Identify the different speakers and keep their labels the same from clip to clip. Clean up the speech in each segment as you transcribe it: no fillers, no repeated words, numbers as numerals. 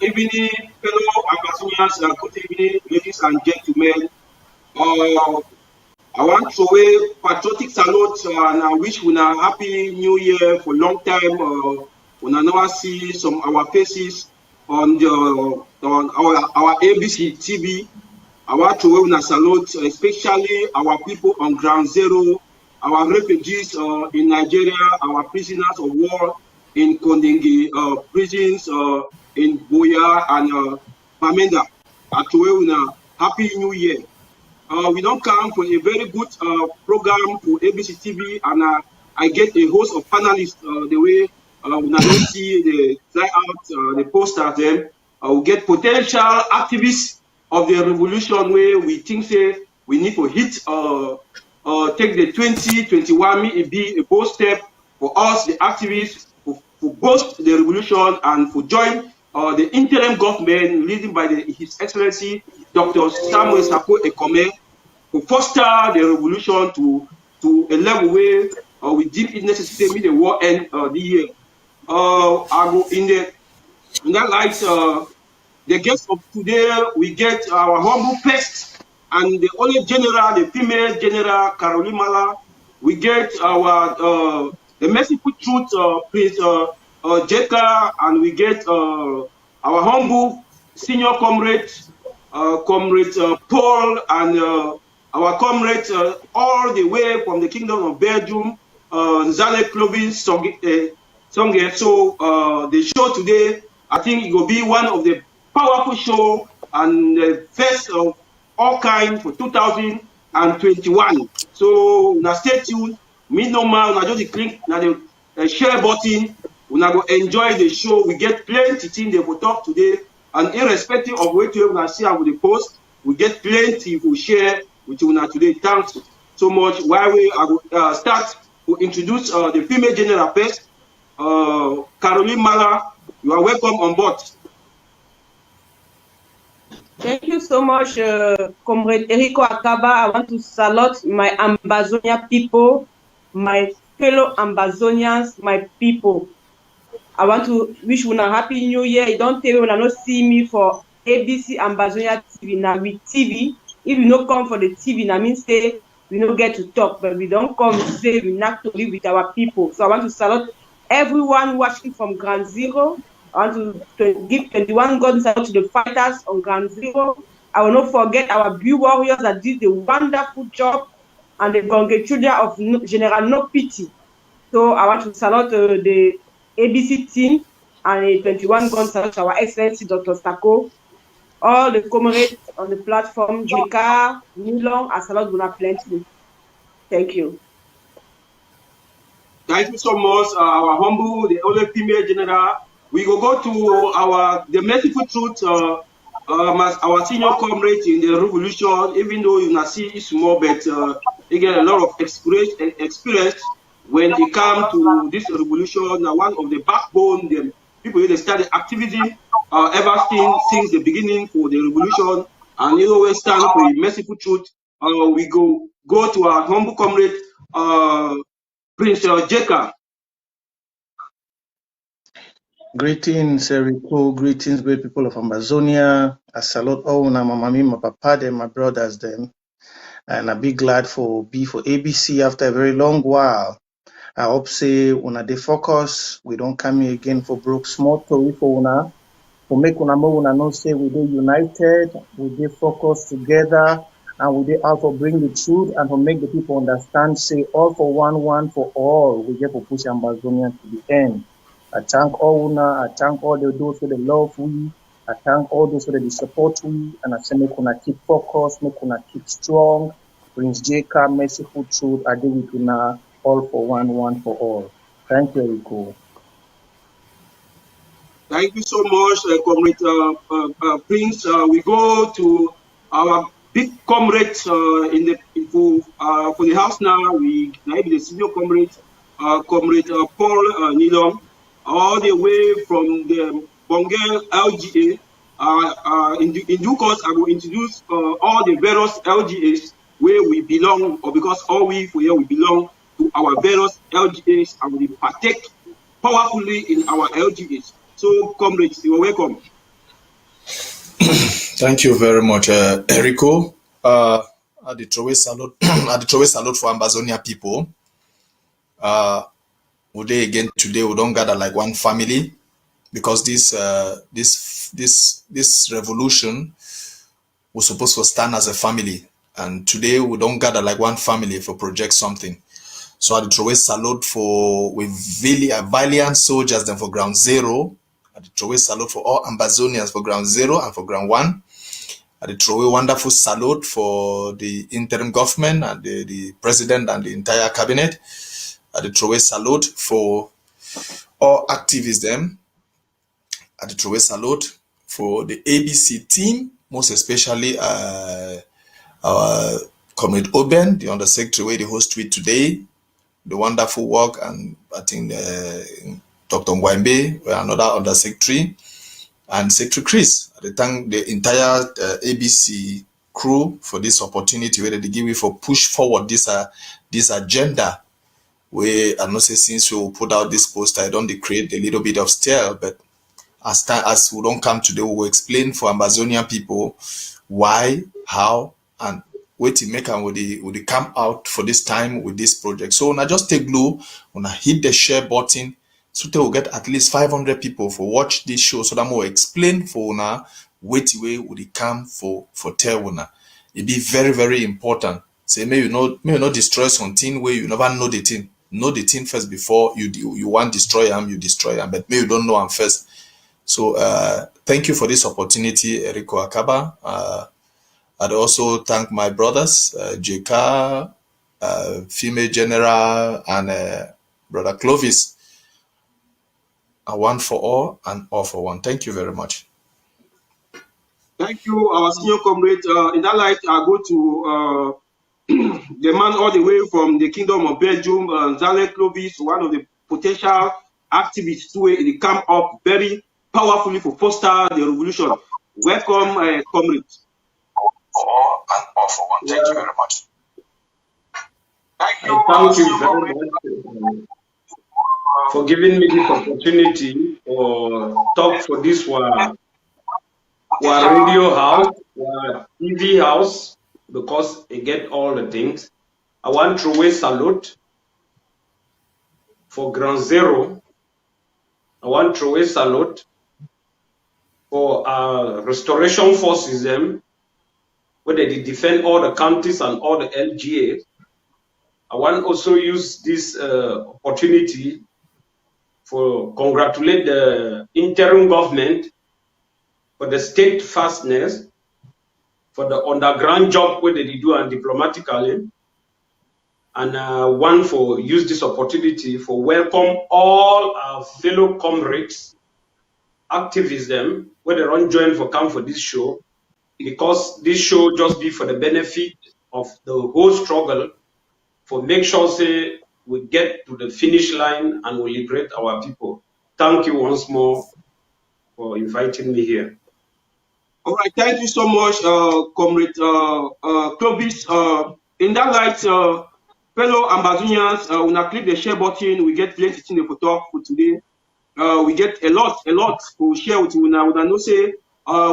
Speaker 1: evening, fellow Amazonians. Good evening, ladies and gentlemen. I want to say patriotic salute and I wish we a happy new year for long time. When I never see some our faces on our ABC TV. I want to say salute, especially our people on ground zero, our refugees in Nigeria, our prisoners of war in Kondingi prisons in Boya and Bamenda. Happy New Year. We don't come for a very good program for ABC TV, and I get a host of panelists the way when I don't see the fly out, the poster them. We get potential activists of the revolution where we think say we need to hit take the 2021 it be a bold step for us, the activists, for both the revolution and for join the interim government leading by His Excellency Dr. Samuel Sako Ekome to foster the revolution to a level where we deem it necessary to meet the war end the year. I go in that light, the guest of today, we get our humble guest and the only general, the female general, Caroline Mala. We get our the merciful truth, Prince Jeka, and we get our humble senior comrade, Comrade Paul, and our comrades all the way from the Kingdom of Belgium, Zale Clovis Songe. So the show today, I think it will be one of the powerful show and the first of all kind for 2021. So now stay tuned. Me no man, now just click now the share button. We now go enjoy the show. We get plenty things they will talk today, and irrespective of what you will see with the post, we get plenty to share with you now today. Thanks so much. While we start to introduce the female general first, Caroline Mala, you are welcome on board.
Speaker 2: Thank you so much, Comrade Erico Akaba. I want to salute my Ambazonia people, my fellow Ambazonians, my people. I want to wish you a happy new year. You don't tell me when I not see me for ABC Ambazonia TV. Now with TV, if you don't come for the TV, that means say we don't get to talk, but we don't come to say we not to live with our people. So I want to salute everyone watching from Ground Zero. I want to give 21 golden salute to the fighters on Ground Zero. I will not forget our Blue Warriors that did the wonderful job, and the Gongé children of General No Pity. So I want to salute the ABC team and the 21 golden salute to our Excellency Dr. Sako, all the comrades on the platform, Carr, Nilong, I salute Buna plenty. Thank you.
Speaker 1: Thank you so much, our humble, the only female general. We will go to the merciful truth, our senior comrade in the revolution. Even though you not see it's small, but they get a lot of experience when it comes to this revolution. Now, one of the backbone, the people they started activity ever since the beginning for the revolution, and you always stand for the merciful truth. We go to our humble comrade, Prince Jeka.
Speaker 3: Greetings, Erico. Greetings, great people of Amazonia. I salute all my mama, my papa, them, my brothers, them. And I be glad for ABC after a very long while. I hope say when they focus, we don't come here again for broke small story for una. For make una more una know say we dey united, we dey focus together, and we dey out for bring the truth and for make the people understand say all for one for all. We get for push Amazonia to the end. I thank all una, I thank all those who they love we, I thank all those who they support we, and I say make una keep focused, make una keep strong. Prince Jeka, merciful truth, I do with una, all for one for all. Thank you, Erico.
Speaker 1: Thank you so much, Comrade Prince. We go to our big comrade for the house now. We like the senior comrade, Comrade Paul Nilong, all the way from the Bongel LGA. In due course, I will introduce all the various LGAs where we belong, or because all we belong to our various LGAs, and we partake powerfully in our LGAs. So, comrades, you are welcome.
Speaker 4: Thank you very much, Erico. At the Trowe salute, at the Trowe salute for Ambazonia people. Today we don't gather like one family because this revolution was supposed to stand as a family, and today we don't gather like one family for project something. So at the Trowe salute for with valiant soldiers then for ground zero. At the Trowe salute for all Ambazonians for ground zero and for ground one. At the Trowe wonderful salute for the interim government and the president and the entire cabinet. At the Trowe salute for all activists them. At the Trowe salute for the ABC team, most especially our Comrade Oben, the undersecretary, the host tweet today, the wonderful work, and I think Dr. Mwembe, another undersecretary, and Secretary Chris. I thank the entire ABC crew for this opportunity where they give me for push forward this agenda. Where I know say since we put out this post, I don't create a little bit of stir, but as we don't come today, we will explain for Ambazonian people why, how, and what to make and would they come out for this time with this project. So when I just take glue, when I hit the share button, so they will get at least 500 people for watch this show. So that will explain for now what way would it come for Terwuna. It be very, very important. Say may you not destroy something where you never know the thing. Know the thing first before you want destroy them, you destroy them. But maybe you don't know them first. So thank you for this opportunity, Erico Akaba. I'd also thank my brothers, J.Carr, Female General, and Brother Clovis. One for all and all for one. Thank you very much.
Speaker 1: Thank you, our senior comrade. In that light, I go to the man all the way from the Kingdom of Belgium, Zale Clovis, one of the potential activists who will come up very powerfully for foster the revolution. Welcome, comrade.
Speaker 4: All and all for one. Thank you very much.
Speaker 5: Thank you very much for giving me this opportunity for talk for this radio house, TV house, because I get all the things. I want to raise salute for Ground Zero. I want to raise salute for restoration forces where they defend all the counties and all the LGA. I want also use this opportunity for congratulate the interim government for the steadfastness, for the underground job where they do and diplomatically, and one for use this opportunity for welcome all our fellow comrades, activism, where they don't join for come for this show, because this show just be for the benefit of the whole struggle, for make sure say we get to the finish line and we liberate our people. Thank you once more for inviting me here.
Speaker 1: All right, thank you so much, Comrade Clovis. In that light, fellow Ambazonians, when I click the share button, we get plenty things to talk for today. We get a lot to share with you now. I know say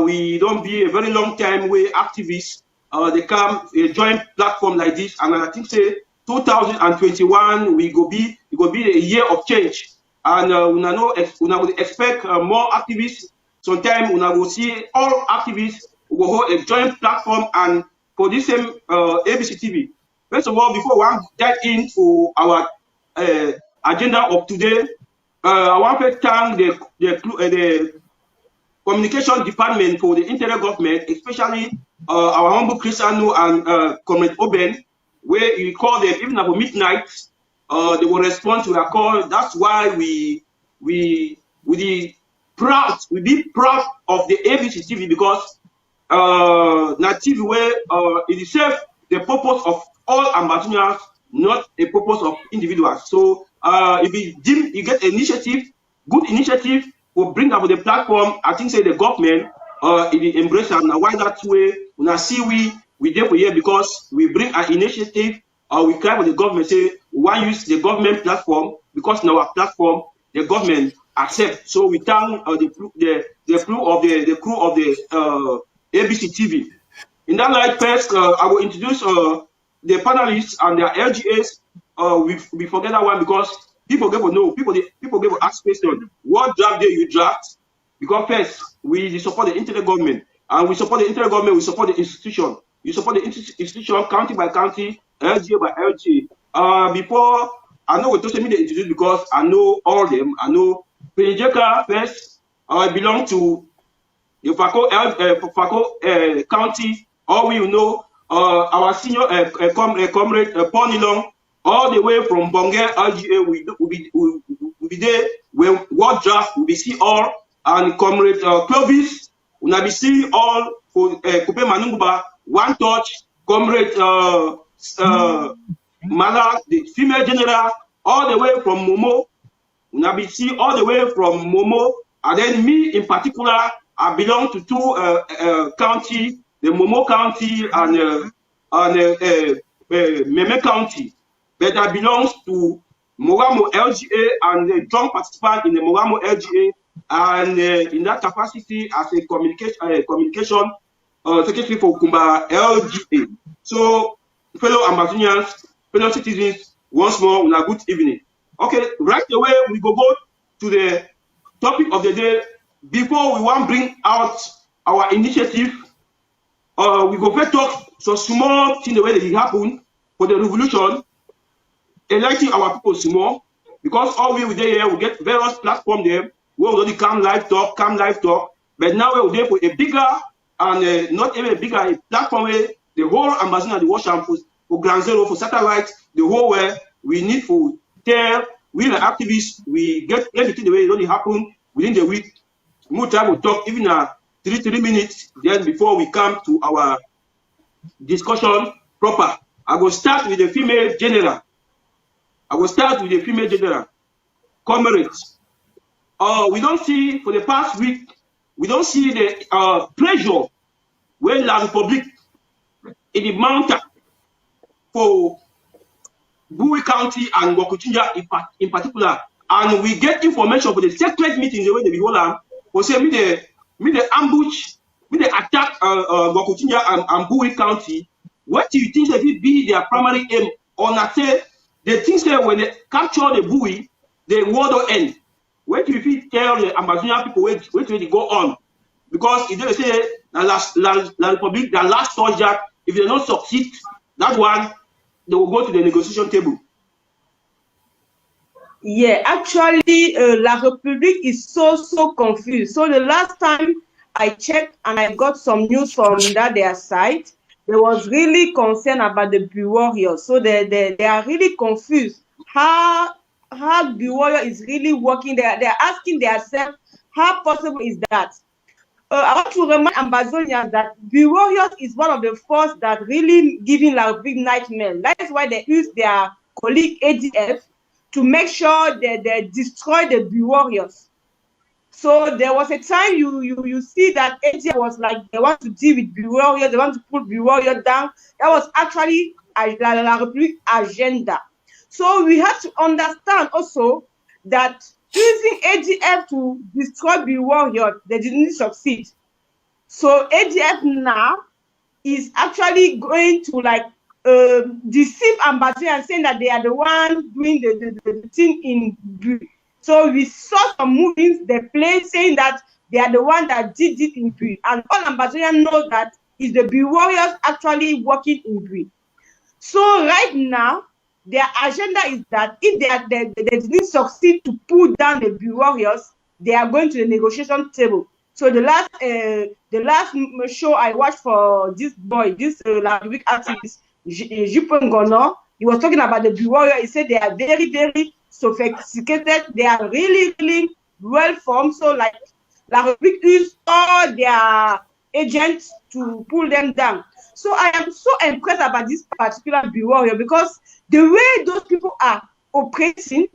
Speaker 1: we don't be a very long time where activists they come a joint platform like this, and I think say 2021 we go be a year of change, and we will expect more activists. Sometimes we will see all activists will hold a joint platform and for this same ABC TV. First of all, before we dive into our agenda of today, I want to thank the communication department for the interim government, especially our humble Christiano and Comrade Oben, where you call them even about midnight, they will respond to our call. That's why we be proud of the ABC TV, because na TV where it serves the purpose of all Ambazonians, not a purpose of individuals. So if you get initiative, good initiative will bring up the platform, I think say the government it embrace and why that way when I see we there for here because we bring an initiative we cry for the government say we want to use the government platform because in our platform the government accept. So we thank the crew of the ABC TV. In that light, first I will introduce the panelists and their LGAs. We forget that one because people get to know, people get to ask questions. What draft day you draft? Because first we support the internet government, and we support the internet government. We support the institution. You support the institution county by county, LGA by LGA. Before I know what social media introduce because I know all of them. I know Penjeka first. I belong to the Fako County. All we know, our senior comrade Ponilong, all the way from Bonge LGA, will be there when what draft will be see all, and comrade Clovis will be see all for Kupe Manungba, one touch, comrade Mala, the female general, all the way from Momo, will be see all the way from Momo, and then me in particular, I belong to two county, the Momo County and Meme County, but I belong to Mogamo LGA and a strong participant in the Mogamo LGA, and in that capacity as a communication secretary for Kumba LGA. So, fellow Ambazonians, fellow citizens, once more, a good evening. Okay, right away we go to the topic of the day. Before we want to bring out our initiative, we go first talk so small thing the way that it happened for the revolution, electing our people small, because all we there here we get various platforms there. We already come live talk, but now we're there for a bigger and not even a bigger platform where the whole Amazon and the Washington for Ground Zero, for satellite, the whole way we need to tell, we the activists, we get everything the way it already happened within the week. More time will talk even 3 minutes, then before we come to our discussion proper. I will start with the female general. Comrades. We don't see, for the past week, we don't see the pressure when La Republic in the mountain for Bowie County and Wakuchinja in particular. And we get information for the secret meetings the way they be hold. We say me the ambush, me the attack Wakuchinja and Bowie County. What do you think that will be their primary aim? Or not say the things that when they capture the Bowie, the war will end. What do you tell the Amazonian people where they go on? Because if they say La Republic, the last soldier, if they don't succeed, that one they will go to the negotiation table.
Speaker 2: Yeah, actually, La Republique is so confused. So the last time I checked and I got some news from their site, they was really concerned about the Bui warriors. So they are really confused how Bui warrior is really working. They are asking themselves, how possible is that? I want to remind Ambazonians that Bui warriors is one of the forces that really giving La Republique nightmare. That is why they use their colleague ADF to make sure that they destroy the Bui warriors. So there was a time you see that ADF was like they want to deal with Bui warriors, they want to put Bui warriors down. That was actually La Republique agenda. So we have to understand also that using ADF to destroy Bui warriors, they didn't succeed. So ADF now is actually going to like deceive Ambazonians, saying that they are the one doing the thing in Bui. So we saw some movies they play saying that they are the one that did it in Bui, and all Ambazonians know that is the Bui warriors actually working in Bui. So right now their agenda is that if they didn't succeed to pull down the Bui warriors, they are going to the negotiation table. So the last show I watched for this boy, this La Republique activist, Jupon Gono, he was talking about the Bui warrior. He said they are very sophisticated. They are really well formed. So like La Republique used all their agents to pull them down. So I am so impressed about this particular Bui warrior because the way those people are oppressing,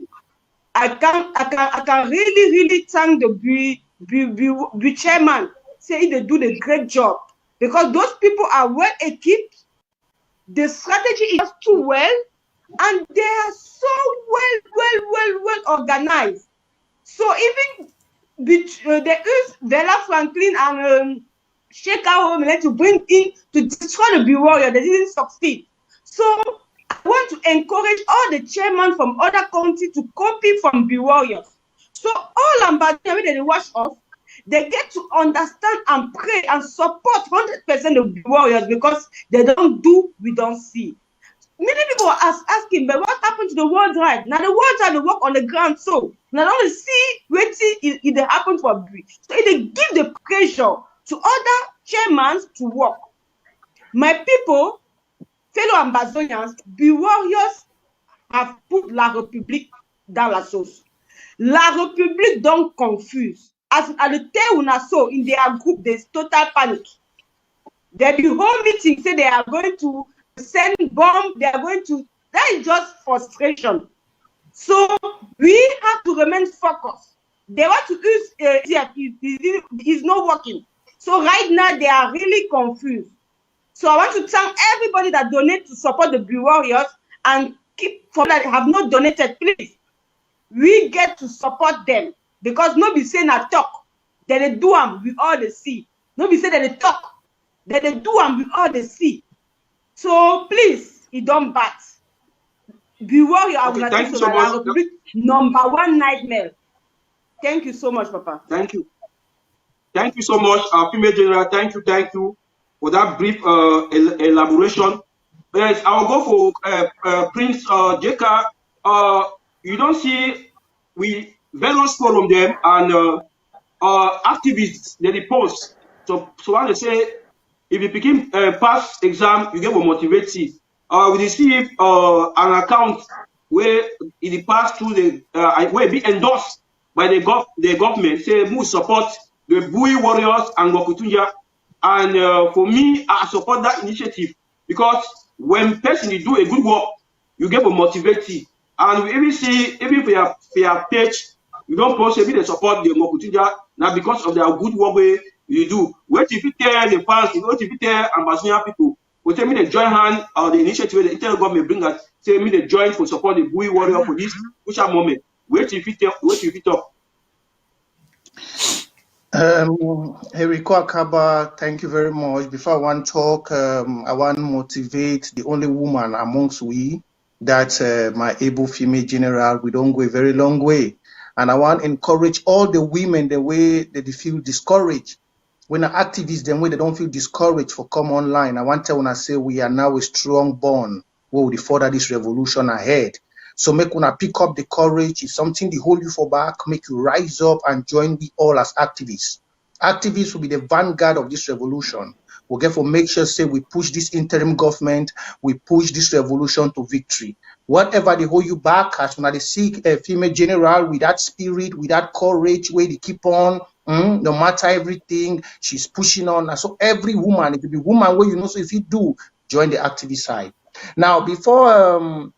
Speaker 2: I can really thank the Bui chairman. Say they do the great job because those people are well equipped. The strategy is too well, and they are so well organized. So even they use Bella Franklin and Shaker Home to bring in to destroy the Be Warrior. They didn't succeed. So I want to encourage all the chairmen from other counties to copy from Be Warriors. So all ambassadors when they watch us, they get to understand and pray and support 100% of Be Warriors because they don't do, we don't see. Many people are asking, but what happened to the World Drive? Now the World Drive, they work on the ground, so now don't see what it happened for Bri. So they give the pressure to other chairmen to work. My people, fellow Ambazonians, Be Warriors have put La République dans la sauce. La République don't confuse. As at the time when I saw in their group, there's total panic. They be whole meeting say they are going to send bomb, they are going to, that is just frustration. So we have to remain focused. They want to use it's not working. So right now they are really confused. So I want to thank everybody that donate to support the Be Warriors and keep for that have not donated, please. We get to support them because nobody saying a talk. Then they do them, we all the see. Nobody say that they talk. Then they do them, we all the see. So please, it don't bat. Be Warrior
Speaker 1: thank you so much.
Speaker 2: Number one nightmare. Thank you so much, Papa.
Speaker 1: Thank you. Thank you so much, Female General. Thank you for that brief elaboration. Yes, I'll go for Prince Jeka. You don't see we various forum them and activists they post. So when they say if you became pass exam, you get a motivate. We receive an account where it passed through the where be endorsed by the government. Say who support the Bui Warriors and Gokutunja. And for me, I support that initiative because when person you do a good work, you get a motivate. And we even see even for your page, you don't post maybe they support the Gokutunja now because of their good work way you do. What if you tell the fans, what if you tell Ambazonian people, will tell me the join hand or the initiative the internal government bring us, say me the join for support the Bui Warrior for this which are moment. Wait if you talk.
Speaker 3: Erico Akaba, thank you very much. Before I want to talk, I want to motivate the only woman amongst we, that's my able female general. We don't go a very long way. And I want to encourage all the women the way that they feel discouraged. When an activist, the way they don't feel discouraged for come online. I want to when I say we are now a strong bond where we further this revolution ahead. So make una pick up the courage. If something they hold you for back, make you rise up and join we all as activists. Activists will be the vanguard of this revolution. We'll therefore make sure say we push this interim government, we push this revolution to victory. Whatever they hold you back, as when they seek a female general with that spirit, with that courage, where they keep on, no matter everything, she's pushing on. And so every woman, if you be woman where you know, so if you do, join the activist side. Now, before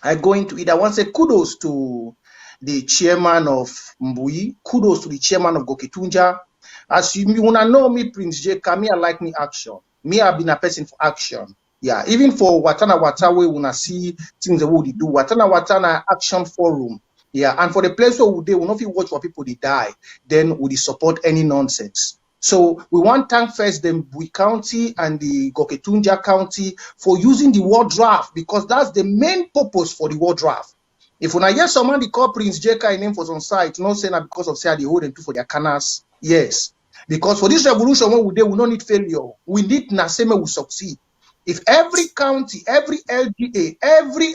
Speaker 3: I go into it, I want to say kudos to the chairman of Mbui, kudos to the chairman of Goketunja. As you wanna know me, Prince Jeka, me I like me action. Me I've been a person for action. Yeah, even for Watana Watawe, when I see things that we do, Watana Action Forum. Yeah, and for the place where they will not watch for people they die, then we support any nonsense. So we want to thank first the Mbui County and the Goketunja County for using the war draft because that's the main purpose for the war draft. If when I hear someone they call Prince Jeka in name for some site, not saying that because of say they hold them to for their canals. Yes, because for this revolution, when we do, we don't need failure. We need Naseme will succeed. If every county, every LGA, every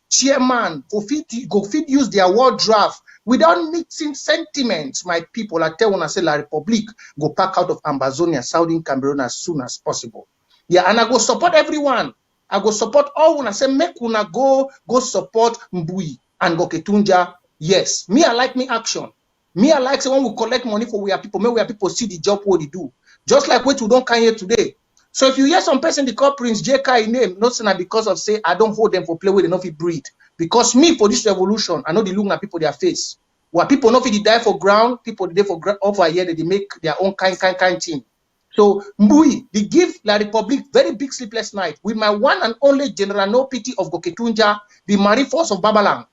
Speaker 3: chairman go fit use their word draft without mixing sentiments, my people, I tell when I say La Republique go pack out of Ambazonia, Southern Cameroon as soon as possible. Yeah, and I go support everyone. I go support all when I say make una go support Mbui and Goketunja. Yes, me I like me action. Me I like say when we collect money for we are people, make we are people see the job what they do. Just like what we don't come here today. So if you hear some person they call Prince Jeka in name, not saying because of say I don't hold them for play with they not fit breathe. Because me for this revolution, I know they look at people their face. Where people not fit die for ground, people die for ground over here they make their own kind thing. So Mbui, they give La Republique very big sleepless night with my one and only General No Pity of Goketunja, the Marine Force of Babalang.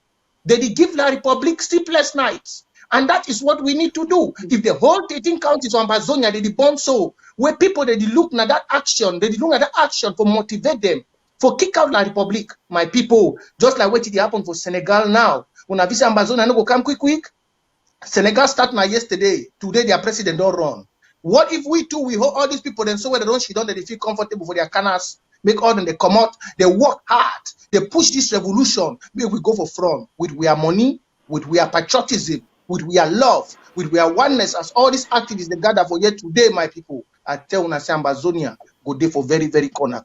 Speaker 3: They did give La Republic sleepless nights. And that is what we need to do. If the whole 13 counties of Amazonia, they did born so, where people, they did look at that action, they did look at that action for motivate them, for kick out La Republic, my people, just like what did happen for Senegal now. When I visit Amazonia, no go come quick. Senegal start now yesterday. Today, their president don't run. What if we too, we hold all these people, then so when they don't shit on, they feel comfortable for their canals, make all them, they come out, they work hard, they push this revolution, maybe we go for front, with our money, with our patriotism, with our love, with our oneness, as all these activists they gather for here today, my people. I tell una say Amazonia, go there for very, very corner,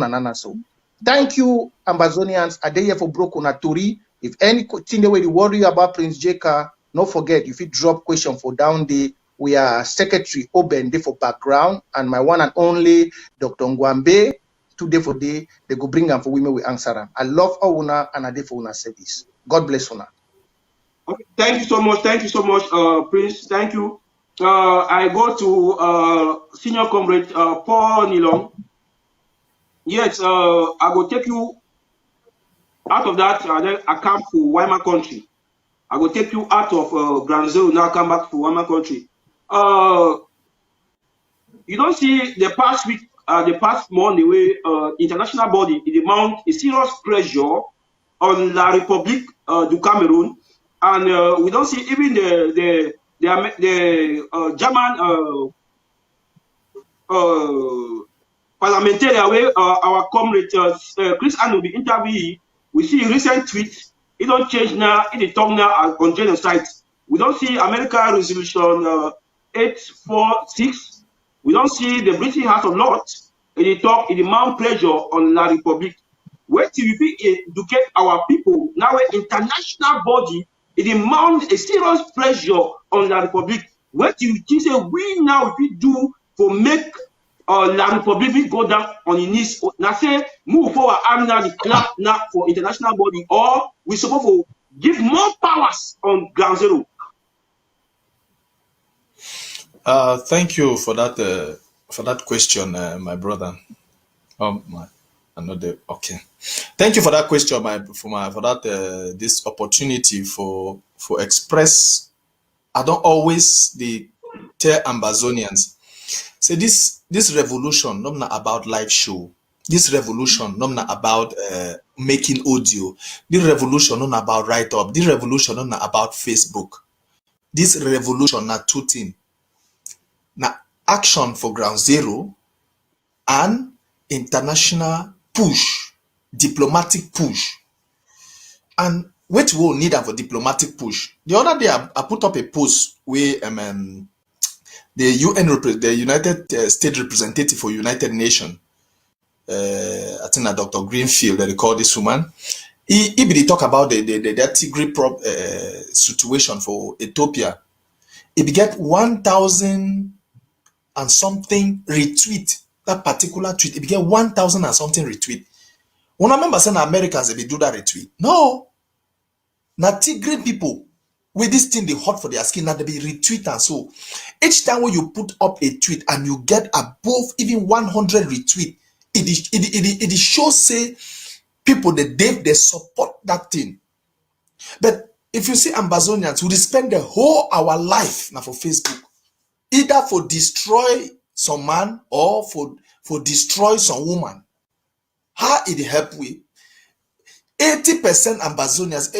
Speaker 3: nana so. Thank you, Ambazonians. I dey here for broke una tori. If anything the way you worry about Prince Jeka, don't forget, if you drop question for down there, we are Secretary Oben there for background, and my one and only Dr. Ngwambe, today for day, they go bring them for women, we answer them. I love all una and I dey for una service. God bless una.
Speaker 1: Okay, thank you so much, Prince. Thank you. I go to Senior Comrade Paul Nilong. Yes, I will take you out of that, then I come to Weimar country. I will take you out of Grand Zero, now come back to Weimar country. You don't see the past week, the past month, the way international body, it mount a serious pressure on La République du Cameroon, and we don't see even the German parliamentarian, our comrade Chris Anubi interview. We see recent tweets. It don't change now. It talk now on genocide. We don't see America resolution 846. We don't see the British House of Lords. It talk. It mount pressure on La République. Wait till we educate our people. Now, international body. It mount a serious pressure on La République. Wait till you say we now if we do for make La République go down on the knees. Now say move forward and now the clap now for international body, or we supposed to give more powers on Ground Zero.
Speaker 4: Thank you for that question, my brother. Okay. Thank you for that question, this opportunity for express. I don't always tell Ambazonians. Say this revolution not about live show. This revolution not about making audio. This revolution not about write up. This revolution not about Facebook. This revolution not two things. Now action for Ground Zero and international push, diplomatic push. And what we will need for diplomatic push. The other day I put up a post where the the United States representative for United Nations, I think that Dr. Greenfield, they call this woman. He talk about the Tigray situation for Ethiopia. He get 1,000 and something retweet. That particular tweet, he get 1,000 and something retweet. When I remember saying Americans, they do that retweet. No. Now Tigray people, with this thing they hot for their skin, now they be retweet and so. Each time when you put up a tweet and you get above even 100 retweet, it shows say people they support that thing. But if you see Ambazonians, we spend the whole our life now for Facebook, either for destroy some man or for destroy some woman. How it help we? 80% Ambazonians,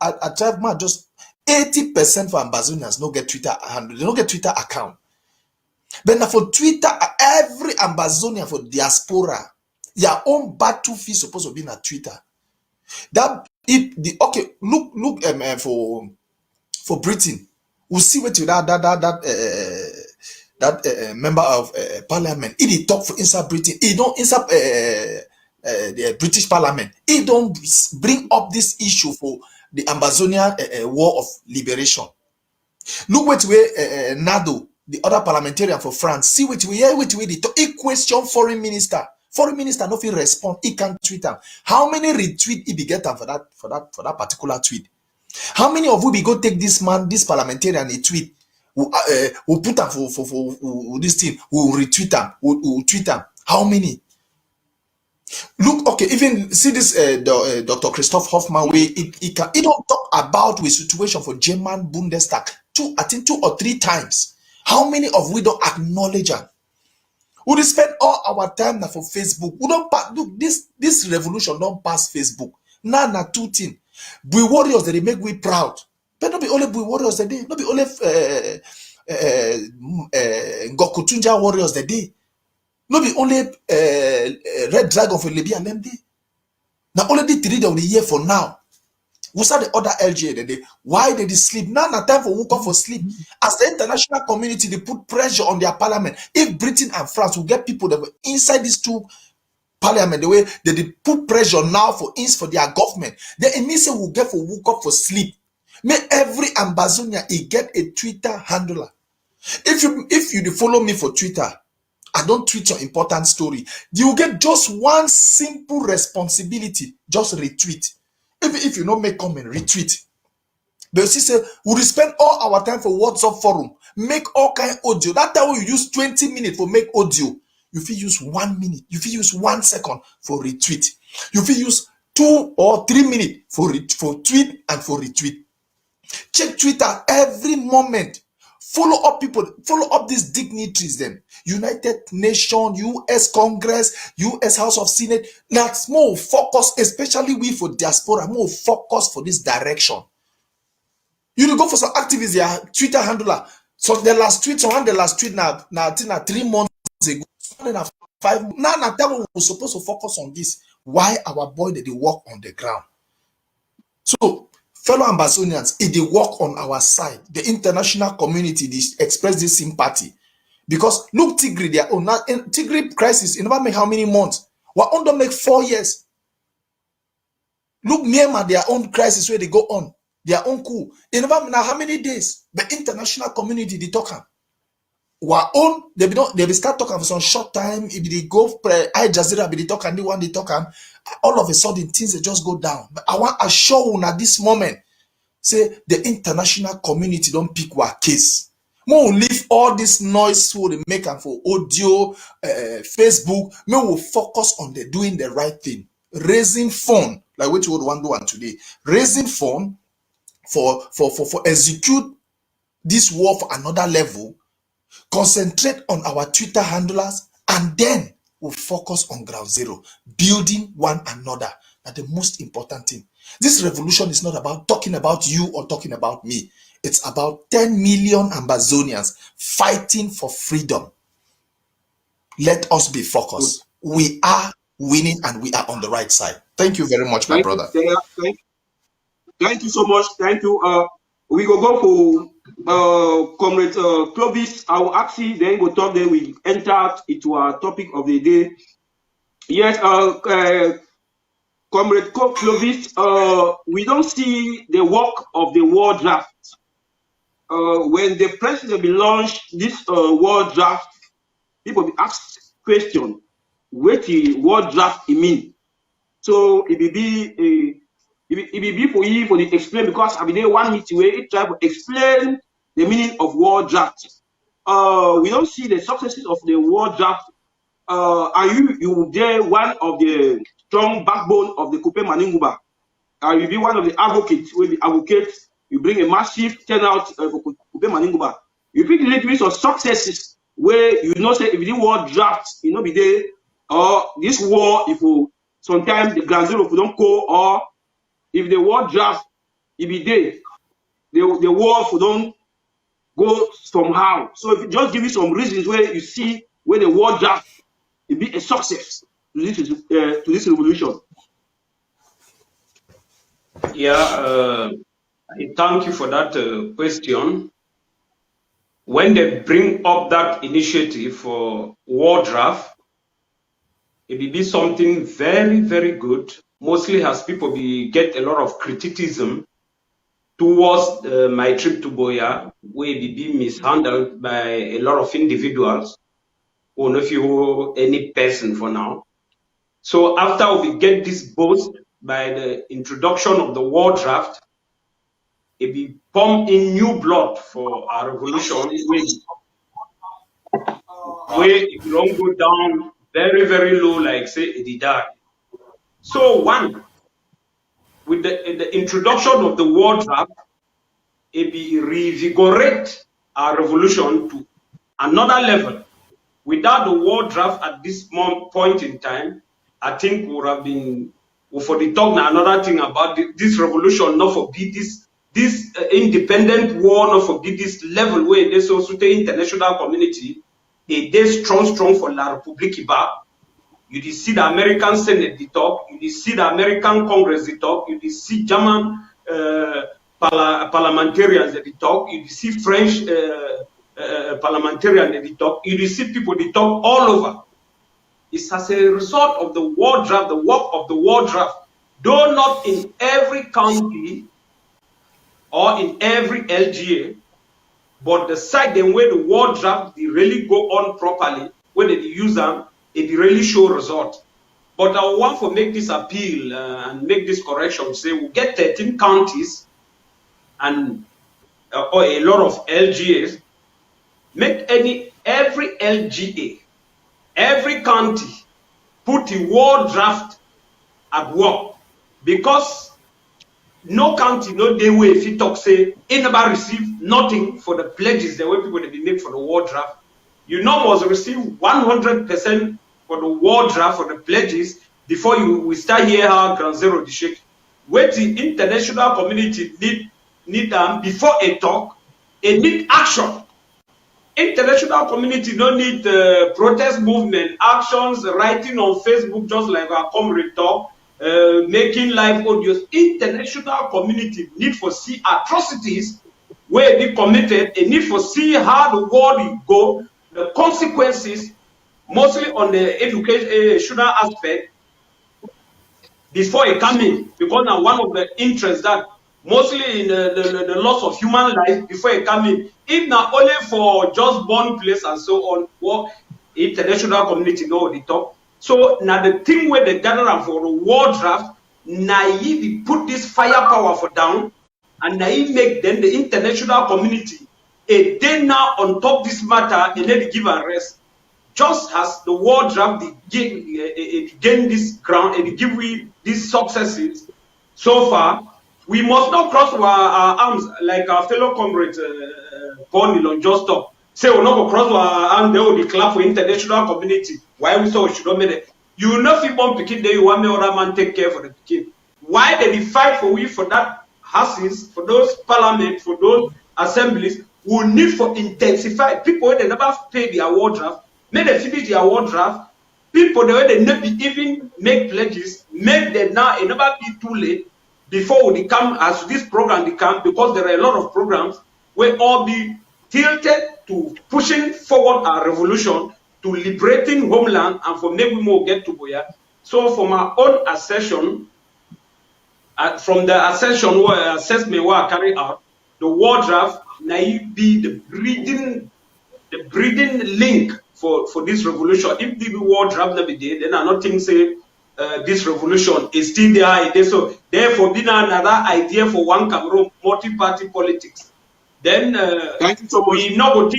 Speaker 4: I drive mad, just 80% for Ambazonians no get Twitter handle, they don't get Twitter account. But now for Twitter, every Ambazonian for diaspora, your own battlefield supposed to be on Twitter. That if the okay, look for Britain, we'll see what you that member of parliament. He talk for inside Britain. He don't inside the British Parliament. He don't bring up this issue for the Ambazonian War of Liberation. Look what way Nado, the other parliamentarian for France, see what we they talk. He question foreign minister. Foreign minister no fit respond. He can't tweet him. How many retweet he be get for that particular tweet? How many of we go take this man, this parliamentarian, a tweet? We'll put him for this thing. We'll retweet him. We'll tweet him. How many? Look, okay, even see this Dr. Christoph Hoffman way he don't talk about the situation for German Bundestag I think 2 or 3 times. How many of we don't acknowledge them? We spend all our time now for Facebook. We don't look this revolution don't pass Facebook. Now 2 things. We warriors that they make we proud. But not be only we warriors that day, not be only Gokutunja warriors that day. Not be only Red Dragon for Libya and them day. Now only the 3 of the year for now. We saw the other LGA that day. Why did they sleep? Now time for woke up for sleep. As the international community, they put pressure on their parliament. If Britain and France will get people that were inside these 2 parliament, the way that they put pressure now for their government, then it means will get for woke up for sleep. May every Ambazonia he get a Twitter handler. If you follow me for Twitter, I don't tweet your important story. You get just one simple responsibility. Just retweet. If you don't make comment, retweet. But you see, say, we spend all our time for WhatsApp forum, make all kind audio. That time you use 20 minutes for make audio. You feel use 1 minute. You feel use 1 second for retweet. You feel use 2 or 3 minutes for tweet and for retweet. Check Twitter every moment. Follow up people, follow up these dignitaries, them. United Nations, US Congress, US House of Senate. That's more focus, especially we for diaspora, more focus for this direction. You go for some activists, yeah, Twitter handler. So the last tweet now 3 months ago, 5. Now we're supposed to focus on this. Why our boy that they work on the ground? So fellow Ambazonians, if they work on our side, the international community they express this sympathy. Because look, Tigray, their own Tigray crisis, it never make how many months? We're on to make 4 years. Look, Myanmar, their own crisis where they go on, their own coup. It never now how many days? The international community they talk. Our own, they start talking for some short time. If they go Al Jazeera, they talk and they talk, all of a sudden things they just go down. But I want to assure you at this moment, say the international community don't pick our case. More leave all this noise for the make and for audio, Facebook. Me will focus on the doing the right thing, raising fund like what you would want to do today, raising fund for execute this war for another level. Concentrate on our Twitter handlers, and then we'll focus on ground zero, building one another. That's the most important thing. This revolution is not about talking about you or talking about me. It's about 10 million Ambazonians fighting for freedom. Let us be focused. We are winning and we are on the right side. Thank you very much, my brother.
Speaker 1: Thank you so much. Thank you. We go for Comrade Clovis. I will ask you, then we'll talk, then we enter into our topic of the day. Yes, Comrade Clovis, we don't see the work of the war draft. When the president will launch this war draft, people will ask question, what the war draft mean? So it will be for you for the explain, because I mean 1 minute where it try to explain the meaning of war draft. We don't see the successes of the war draft. Are you there one of the strong backbone of the Kupe Maninguba? You be one of the advocates where the advocates you bring a massive turnout for Kupe Maninguba. You pick a little bit of successes where you know say if the war draft, you know be there, or this war if you sometimes the ground zero if you don't go, or if the war draft, it be there, the war for don't go somehow. So if you just give you some reasons where you see where the war draft it be a success to this revolution.
Speaker 5: Yeah, thank you for that question. When they bring up that initiative for war draft, it will be something very, very good. Mostly as people get a lot of criticism towards my trip to Boya, where it be mishandled by a lot of individuals, or not you any person for now. So after we get this boost by the introduction of the war draft, it be pump in new blood for our revolution, where it don't go down very, very low, like say it died. So one, with the introduction of the war draft, it be reinvigorate our revolution to another level. Without the war draft at this point in time, I think would have been for the talk now another thing about this revolution, not for be this independent war, not for be this level where there's also the international community, it is strong for La République Iba. You did see the American Senate the talk, you did see the American Congress the talk, you did see German parliamentarians the talk, you did see French parliamentarians the talk, you did see people the talk all over. It's as a result of the war draft, the work of the war draft, though not in every county or in every LGA, but the side then where the war draft they really go on properly, where they use them, it really show result. But I want to make this appeal and make this correction. Say we get 13 counties and or a lot of LGAs. Make every LGA, every county put the war draft at work, because no county, no day way if you talk say anybody receive nothing for the pledges the way people they be make for the war draft. You know must receive 100% for the war draft for the pledges before we start here how ground zero the shake. Where the international community need them before a talk, it need action. International community don't need protest movement, actions, writing on Facebook just like our comrade talk, making live audios. International community need for see atrocities where they committed, a need for see how the world will go, the consequences, mostly on the educational aspect, before it come in, because now one of the interests that mostly in the loss of human life before it come in, if not only for just born place and so on, what international community know the talk. So now the thing where they gather for the war draft, naive put this firepower for down, and naive make then the international community a day now on top this matter and let it give a rest. Just as the war draft gain this ground and give we these successes so far, we must not cross our arms like our fellow comrades Paul Nilon just talk. Say we're not going to cross our arms, they will declare for international community. Why we so we should not make it? You will not feel born picking there, you want me other man take care for the kid. Why they fight for we for that houses, for those parliament, for those assemblies, we need for intensify. People they never pay the award draft, make them finish the award draft. People they never even make pledges, make them now it never be too late. Before they come as this program they come, because there are a lot of programs where all be tilted to pushing forward our revolution, to liberating homeland, and for maybe more get to Boya. So from our own assertion, from the assertion where assessment where I carry out, the war draft may be the breeding link for this revolution. If the war draft never did, then I not think say this revolution is still there. So therefore, being another idea for one Cameroon multi-party politics. Then we not go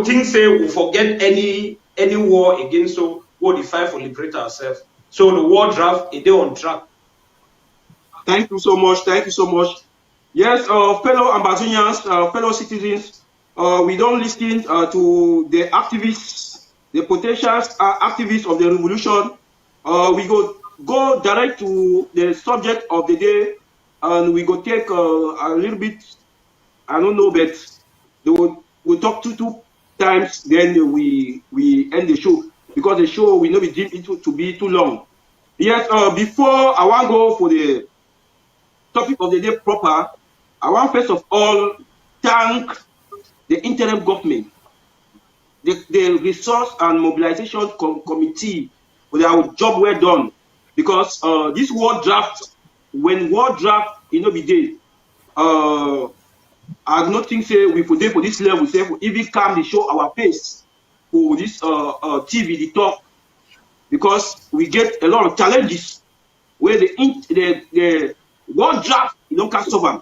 Speaker 5: think say we forget any war against so we'll fight for liberate ourselves. So the war draft is there on track.
Speaker 1: Thank you so much. Thank you so much. Yes, fellow Ambazonians, fellow citizens, we don't listen to the activists, the potential activists of the revolution. We go direct to the subject of the day, and we go take a little bit, I don't know, but we'll talk two times, then we end the show, because the show will not be deep into to be too long. Yes, before I want to go for the topic of the day proper, I want first of all thank the interim government, the resource and mobilization committee for their job well done, because this war draft, when war draft be there, I don't think say we put there for this level, say we even come to show our face for this TV the talk, because we get a lot of challenges where the war draft can't solve them.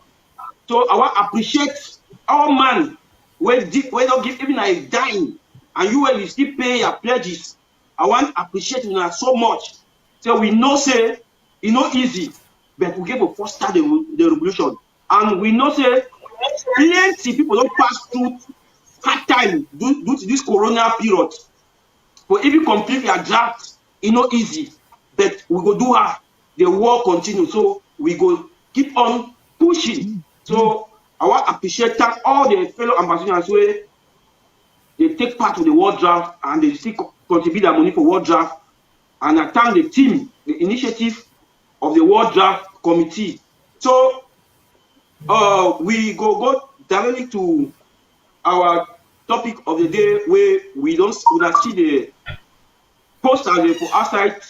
Speaker 1: So I want to appreciate our man where don't give even a dime, and you will still pay your pledges. I want to appreciate you so much. So we know say it's not easy, but we get to foster the revolution. And we know say plenty people don't pass through hard time due to this corona period. But if you complete your draft, it's not easy. But we go do her. The war continues. So we go keep on pushing. So I want to appreciate all the fellow ambassadors where they take part of the war draft and they still contribute their money for war draft. And I thank the team, the initiative of the war draft committee. So we go directly to our topic of the day, where we don't see the poster for outside,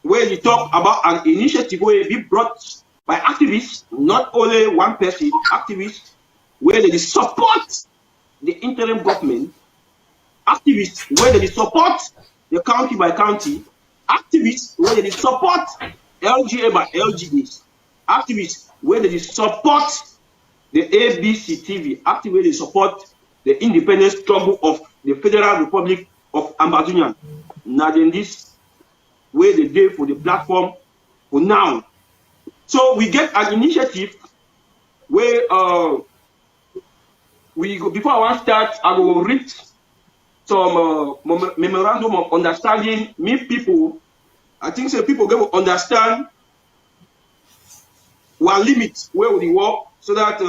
Speaker 1: where we talk about an initiative where it be brought by activists, not only one person, activists, where they support the interim government, activists where they support the county by county, activists where they support LGA by LGAs, activists where they support the ABC TV, activists where they support the independent struggle of the Federal Republic of Ambazonia. Now then this way they did for the platform for now. So we get an initiative where we go, before I want to start, I will read some memorandum of understanding. Me people, I think so people get to understand one limit where we work, so that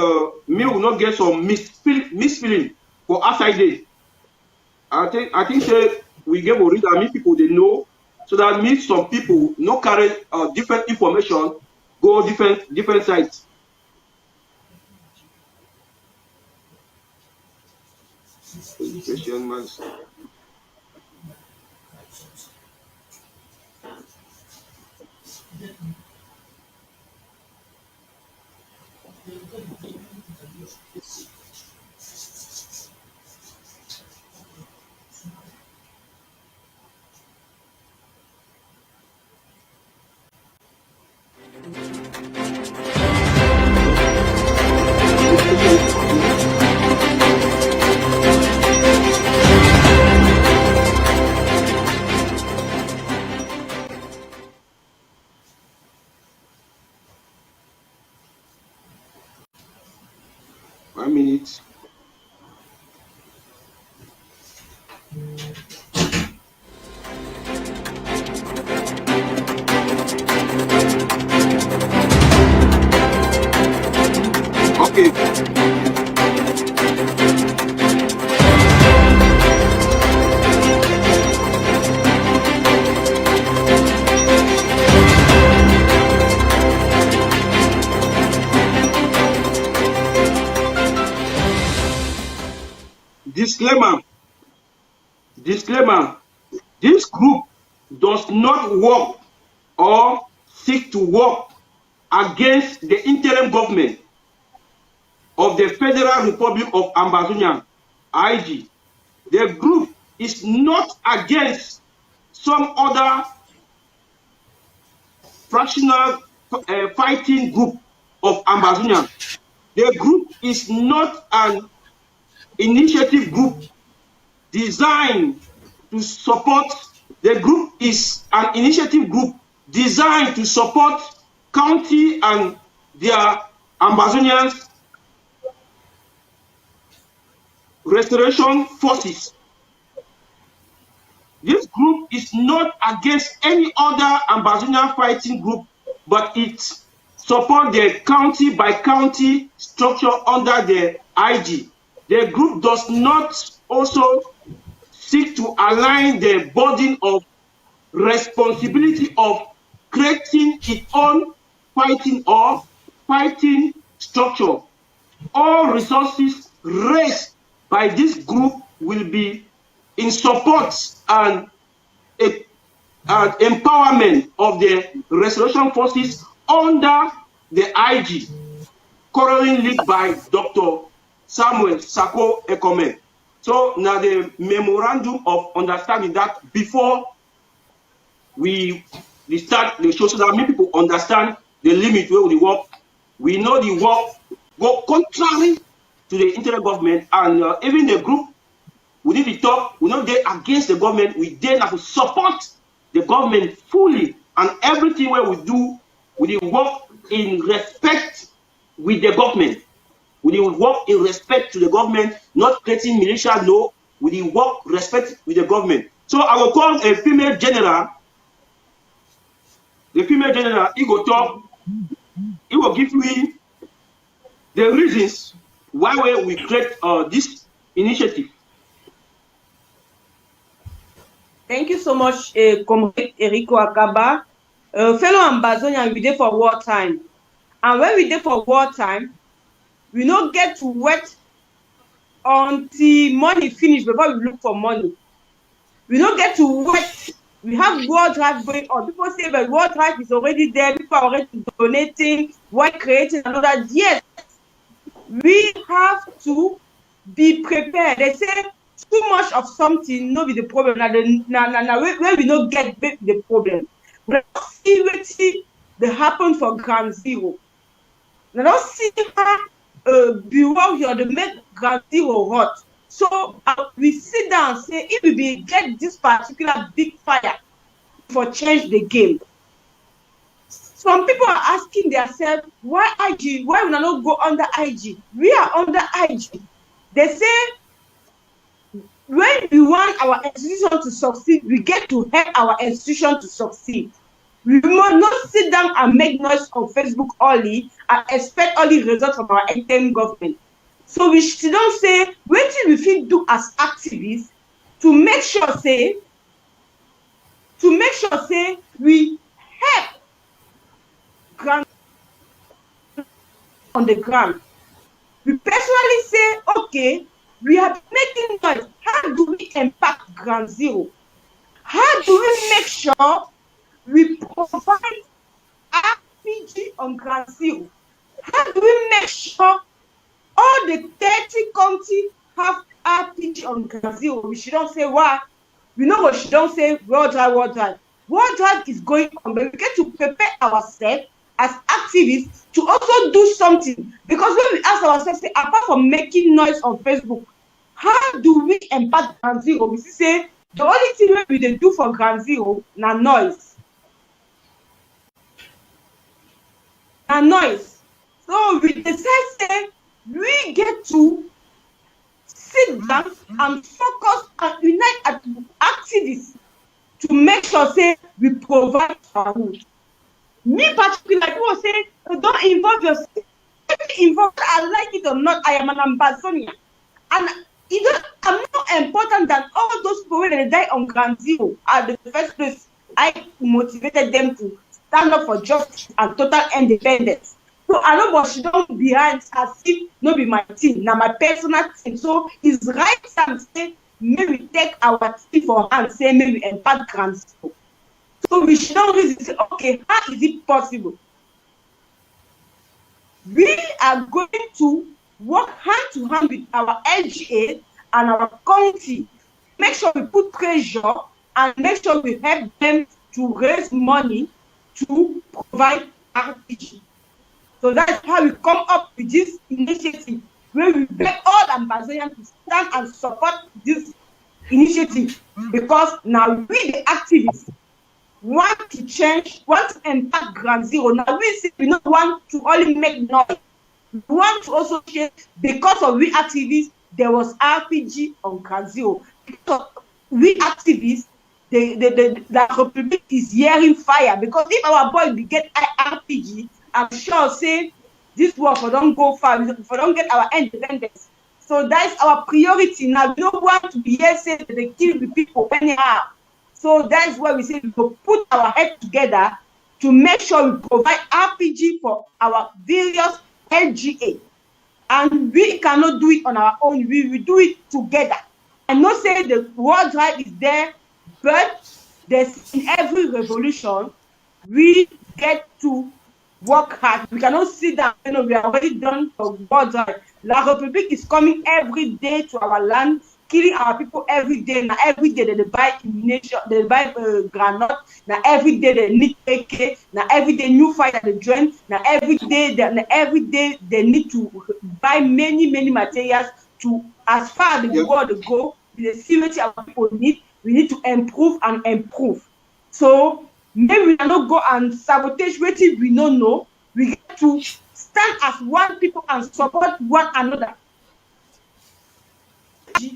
Speaker 1: me will not get some misfeeling for outside day. I think say we get to read and me people they know, so that means some people no carry different information, go different sites. One minute. Okay. Disclaimer, this group does not work or seek to work against the interim government of the Federal Republic of Ambazonia, IG. The group is not against some other fractional fighting group of Ambazonia. The group is not an initiative group designed to support. The group is an initiative group designed to support county and their Ambazonians restoration forces. This group is not against any other Ambazonian fighting group, but it supports the county by county structure under the IG. The group does not also seek to align the burden of responsibility of creating its own fighting or fighting structure. All resources raised by this group will be in support and empowerment of the restoration forces under the IG, currently led by Dr. Samuel Sako Ekome. So now the memorandum of understanding that before we start the show, so that many people understand the limit where we work. We know the work go contrary to the interim government, and even the group within the top, we not get against the government. We then have to support the the government fully, and everything where we do, we work in respect with the government. We work in respect to the government, not creating militia, no. We work respect with the government. So I will call a female general. The female general, he will talk, he will give me the reasons why we create this initiative.
Speaker 2: Thank you so much, Comrade Erico Akaba. Fellow Ambazonian, we there for wartime. And when we there for wartime, we don't get to wait until money finish before we look for money. We don't get to wait. We have World Drive going on. People say that World Drive is already there. People are already donating. Why creating another? Yes, we have to be prepared. They say too much of something no be the problem. Now where we don't get the problem. We don't see what that happen for Ground Zero. We don't see how below here to make Ground Zero hot. So we sit down and say, if we get this particular big fire for change the game. Some people are asking themselves, why IG? Why we not go under IG? We are under IG. They say, when we want our institution to succeed, we get to help our institution to succeed. We must not sit down and make noise on Facebook only and expect only results from our interim government. So we should don't say, what we feel do as activists to make sure say we help ground on the ground. We personally say, okay, we are making noise. How do we impact Ground Zero? How do we make sure we provide RPG on Ground Zero? How do we make sure all the 30 counties have RPG on Ground Zero? We shouldn't say why. We know what she don't say World Drive. World Drive is going on, but we get to prepare ourselves as activists to also do something. Because when we ask ourselves, say, apart from making noise on Facebook, how do we impact Ground Zero? We say the only thing we do for Ground Zero na noise. Na noise. So we decide say we get to sit down and focus and unite as activists to make sure say we provide firewood. Me particularly, like people say, don't involve yourself. Involved, I like it or not, I am an Ambazonian. And I'm more important than all those people that die on Ground Zero. At the first place, I motivated them to stand up for justice and total independence. So I know what she don't behind as if no be my team, now my personal team. So it's right time say maybe we take our team for hand, say maybe we impact Ground Zero. So we should not really say, okay, how is it possible? We are going to work hand to hand with our LGA and our county. Make sure we put pressure and make sure we help them to raise money to provide RPG. So that's how we come up with this initiative, where we beg all Ambazonians to stand and support this initiative, because now we, the activists, want to change, want to impact Ground Zero. Now we don't want to only make noise. We want to also change, because of we activists, there was RPG on Ground Zero. Because we activists, the Republic is hearing fire. Because if our boy we get RPG, I'm sure say this war for don't go far, for don't get our independence. So that's our priority now. We don't want to be here saying that they kill the people anyhow. So that's why we say we will put our head together to make sure we provide RPG for our various LGA. And we cannot do it on our own. We will do it together. And not say the World Drive is there, but there's in every revolution, we get to work hard. We cannot sit down, we are already done for World Drive. La République is coming every day to our land, killing our people every day. Now every day they buy ammunition, they buy granite. Now every day they need AK. Now every day new fire they join. Now every day they need to buy many materials to, as far as the world go. The security our people need, we need to improve and improve. So maybe we not go and sabotage wetin we no know. We get to stand as one people and support one another.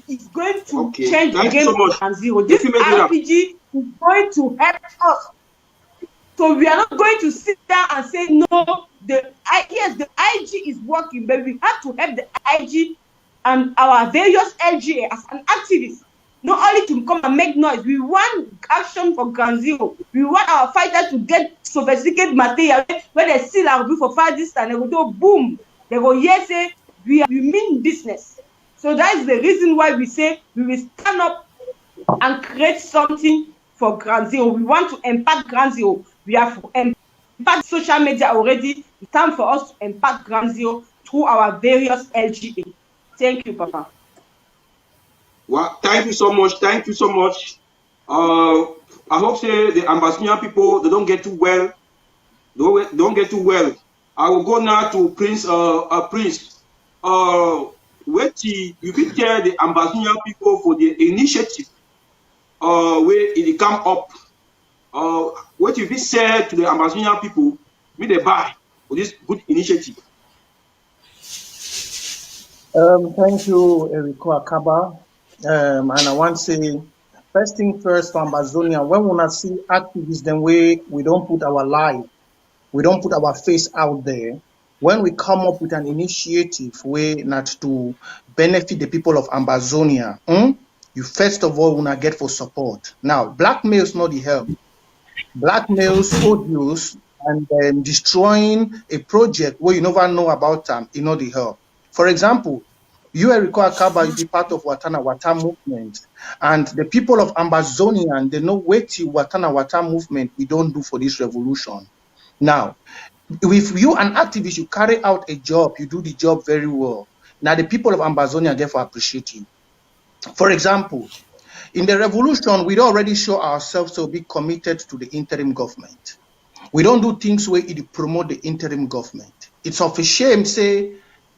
Speaker 2: Is going to change the game
Speaker 1: so
Speaker 2: and zero. This RPG is going to help us. So we are not going to sit down and say no. Yes, the IG is working, but we have to help the IG and our various LGA as an activist. Not only to come and make noise. We want action for ground zero. We want our fighters to get sophisticated material where they still are for far distance. They will do boom. They go, yes, say we mean business. So that is the reason why we say we will stand up and create something for ground zero. We want to impact ground zero. We have impact social media already. It's time for us to impact ground zero through our various LGA. Thank you, Papa.
Speaker 1: Well, thank you so much. Thank you so much. I hope say the Ambazonian people, they don't get too well. Don't get too well. I will go now to Prince. Prince. What you can tell the Ambazonian people for the initiative where it come up. What you be said to the Ambazonian people, we they buy for this good initiative.
Speaker 3: Thank you, Erico Akaba. And I want to say, first thing first for Ambazonia, when we not see activists, then we don't put our life, we don't put our face out there. When we come up with an initiative way not to benefit the people of Ambazonia, you first of all wanna get for support. Now, blackmail is not the help. Blackmails, audios, and destroying a project where you never know about them, you know the help. For example, you, Erico Akaba, you be part of Watana Wata movement, and the people of Ambazonia, they know what the Watana Wata movement we don't do for this revolution. Now, if you an activist, you carry out a job, you do the job very well. Now the people of Ambazonia therefore appreciate you. For example, in the revolution, we already show ourselves to be committed to the interim government. We don't do things where it promote the interim government. It's of a shame, say,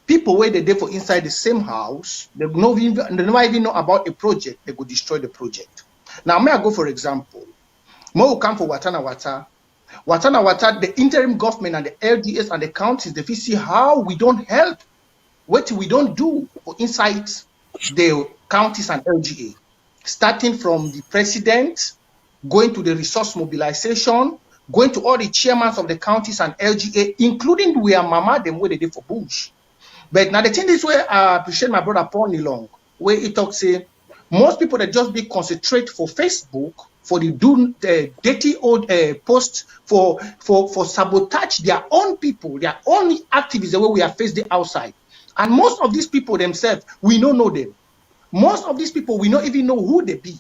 Speaker 3: people where they there for inside the same house, they never even know about a project, they go destroy the project. Now, may I go for example? Mo come for Watana Wata. Watana Wata, the interim government and the LDS and the counties, they see how we don't help, what we don't do for inside the counties and LGA. Starting from the president, going to the resource mobilization, going to all the chairmen of the counties and LGA, including where Mama them where they did for Bush. But now the thing is where I appreciate my brother Paul Nilong, where he talks say most people that just be concentrate for Facebook for the dirty old posts for sabotage their own people, their own activists the way we are faced the outside. And most of these people themselves, we don't know them. Most of these people, we don't even know who they be.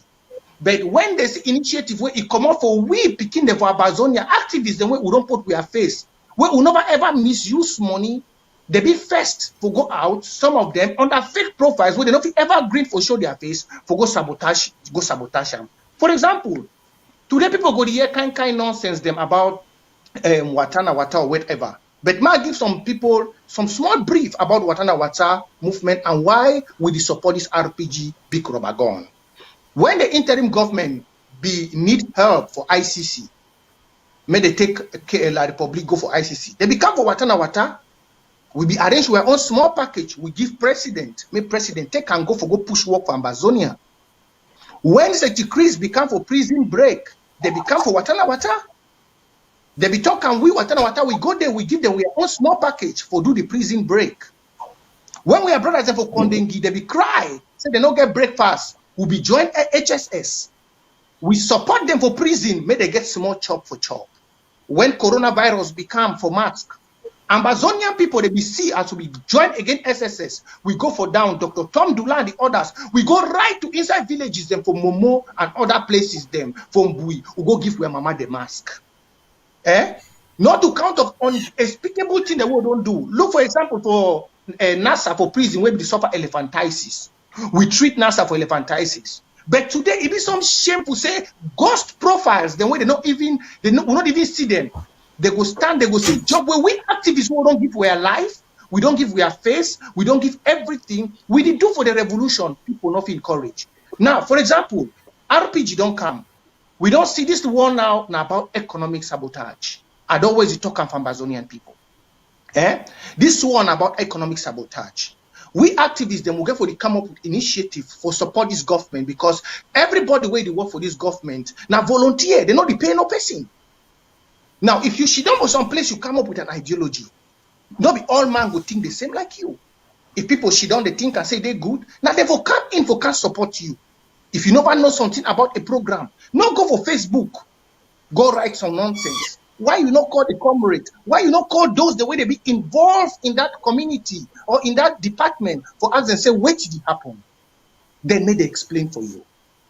Speaker 3: But when there's initiative where it come out for we picking the for Ambazonia activists, then we don't put our face, we will never ever misuse money. They be first for go out, some of them under fake profiles where they don't ever agree for show their face for go sabotage them. For example, today people go to hear kind nonsense them about Watana Wata or whatever. But might give some people some small brief about Watana Wata movement and why we support this RPG big rubber gun. When the interim government need help for ICC, may they take La Republic go for ICC. They become for Watana Wata. We be arranged our own small package. We give president, may president take and go push work for Ambazonia. When Secretary Chris become for prison break, they become for Watana Wata. They be talking, we Watana Wata, we go there, we give them our own small package for do the prison break. When we are brothers for Kondengi, they be cry, say they don't get breakfast. We be join HSS. We support them for prison, may they get small chop for chop. When coronavirus become for mask, Ambazonian people, they be see as we join again SSS. We go for down, Dr. Tom Dula and the others. We go right to inside villages them for Momo and other places them from Bui. We go give where Mama the mask. Not to count of unspeakable thing that we don't do. Look, for example, for NASA for prison where we suffer elephantiasis. We treat NASA for elephantiasis. But today, it be some shameful say ghost profiles, the way we not even see them. They go stand, they go say job where we activists who don't give our life, we don't give our face, we don't give everything. We did do for the revolution, people not feel encouraged. Now, for example, RPG don't come. We don't see this one now about economic sabotage. I'd always talk from Ambazonian people. This one about economic sabotage. We activists then will get for the come up with initiative for support this government, because everybody where they work for this government now volunteer, they not be paying no person. Now, if you sit down for some place, you come up with an ideology. Not be all man would think the same like you. If people sit down, they think and say they're good, now they will come in for can support you. If you never know something about a program, not go for Facebook, go write some nonsense. Why you not call the comrade? Why you not call those the way they be involved in that community or in that department for us and say, what did it happen? Then may they explain for you.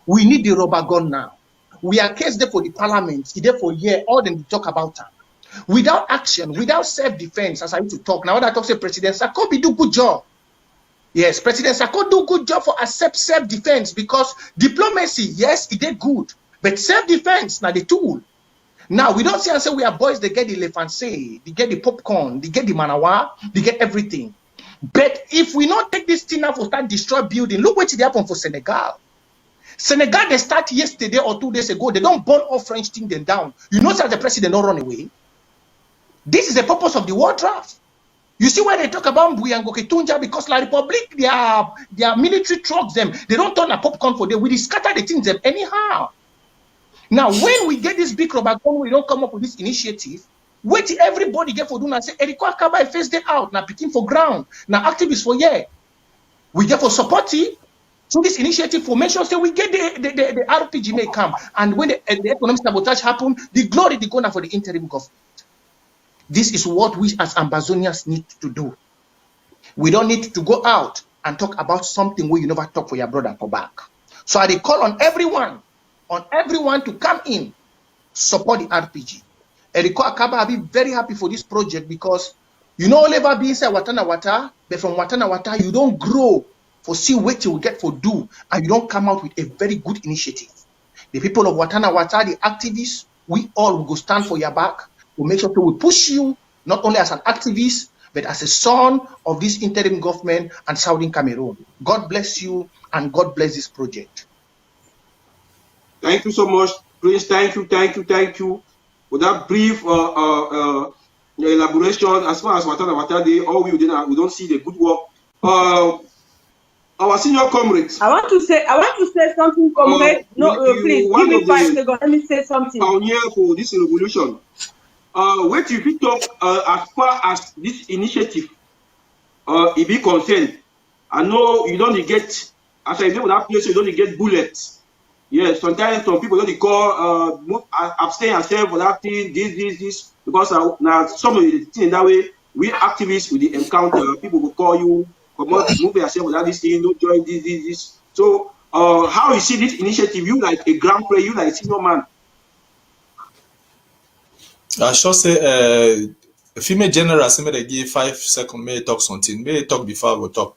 Speaker 3: We need the rubber gun now. We are case there for the parliament, there for a year, all them to talk about that. Without action, without self-defense, as I used to talk, now that I talk say President Sarkozy do good job. Yes, President Sarkozy do good job for accept self-defense, because diplomacy, yes, it did good, but self-defense, now the tool. Now, we don't see and say we are boys, they get the lefanse, they get the popcorn, they get the manawa, they get everything. But if we not take this thing now for start destroy building, look what happened for Senegal. Senegal, they start yesterday or 2 days ago, they don't burn all French thing them down. You know that the president don't run away. This is the purpose of the war draft. You see why they talk about Buyango Ketunja, because La Republic, their military trucks them, they don't turn a popcorn for them. We scatter the things them anyhow. Now, when we get this big rubber gun, we don't come up with this initiative. Wait till everybody get for doing and say, Erico Akaba face day out, now picking for ground, now activists for year. We get for supporting through this initiative for make sure say we get the RPG may come. And when the economic sabotage happen, the glory they go now for the interim government. This is what we as Ambazonians need to do. We don't need to go out and talk about something where you never talk for your brother for back. So I call on everyone to come in, support the RPG. Erico Akaba, I'll be very happy for this project, because you know never be inside Watana Wata, but from Watana Wata you don't grow for see what you will get for do, and you don't come out with a very good initiative. The people of Watana Wata, the activists, we all will go stand for your back. We'll make sure to we push you not only as an activist, but as a son of this interim government and Southern Cameroon. God bless you, and God bless this project.
Speaker 1: Thank you so much, Prince. Thank you for that brief elaboration. As far as Watana Day, all we don't see the good work. Our senior comrades.
Speaker 2: I want to say something, comrade. Please give me 5 seconds. Let me say something.
Speaker 1: Pioneer for this revolution. What if we talk as far as this initiative it be concerned? I know you don't get, as I know that place, you don't get bullets. Yes, sometimes some people don't call abstain yourself for that thing, this, because now some of the things that way, we activists with the encounter, people will call you, come on, move yourself without this thing, don't join this. So how you see this initiative, you like a grand player, you like a senior man.
Speaker 4: I should say, female general, say they give 5 seconds, may talk something, may talk before I go talk.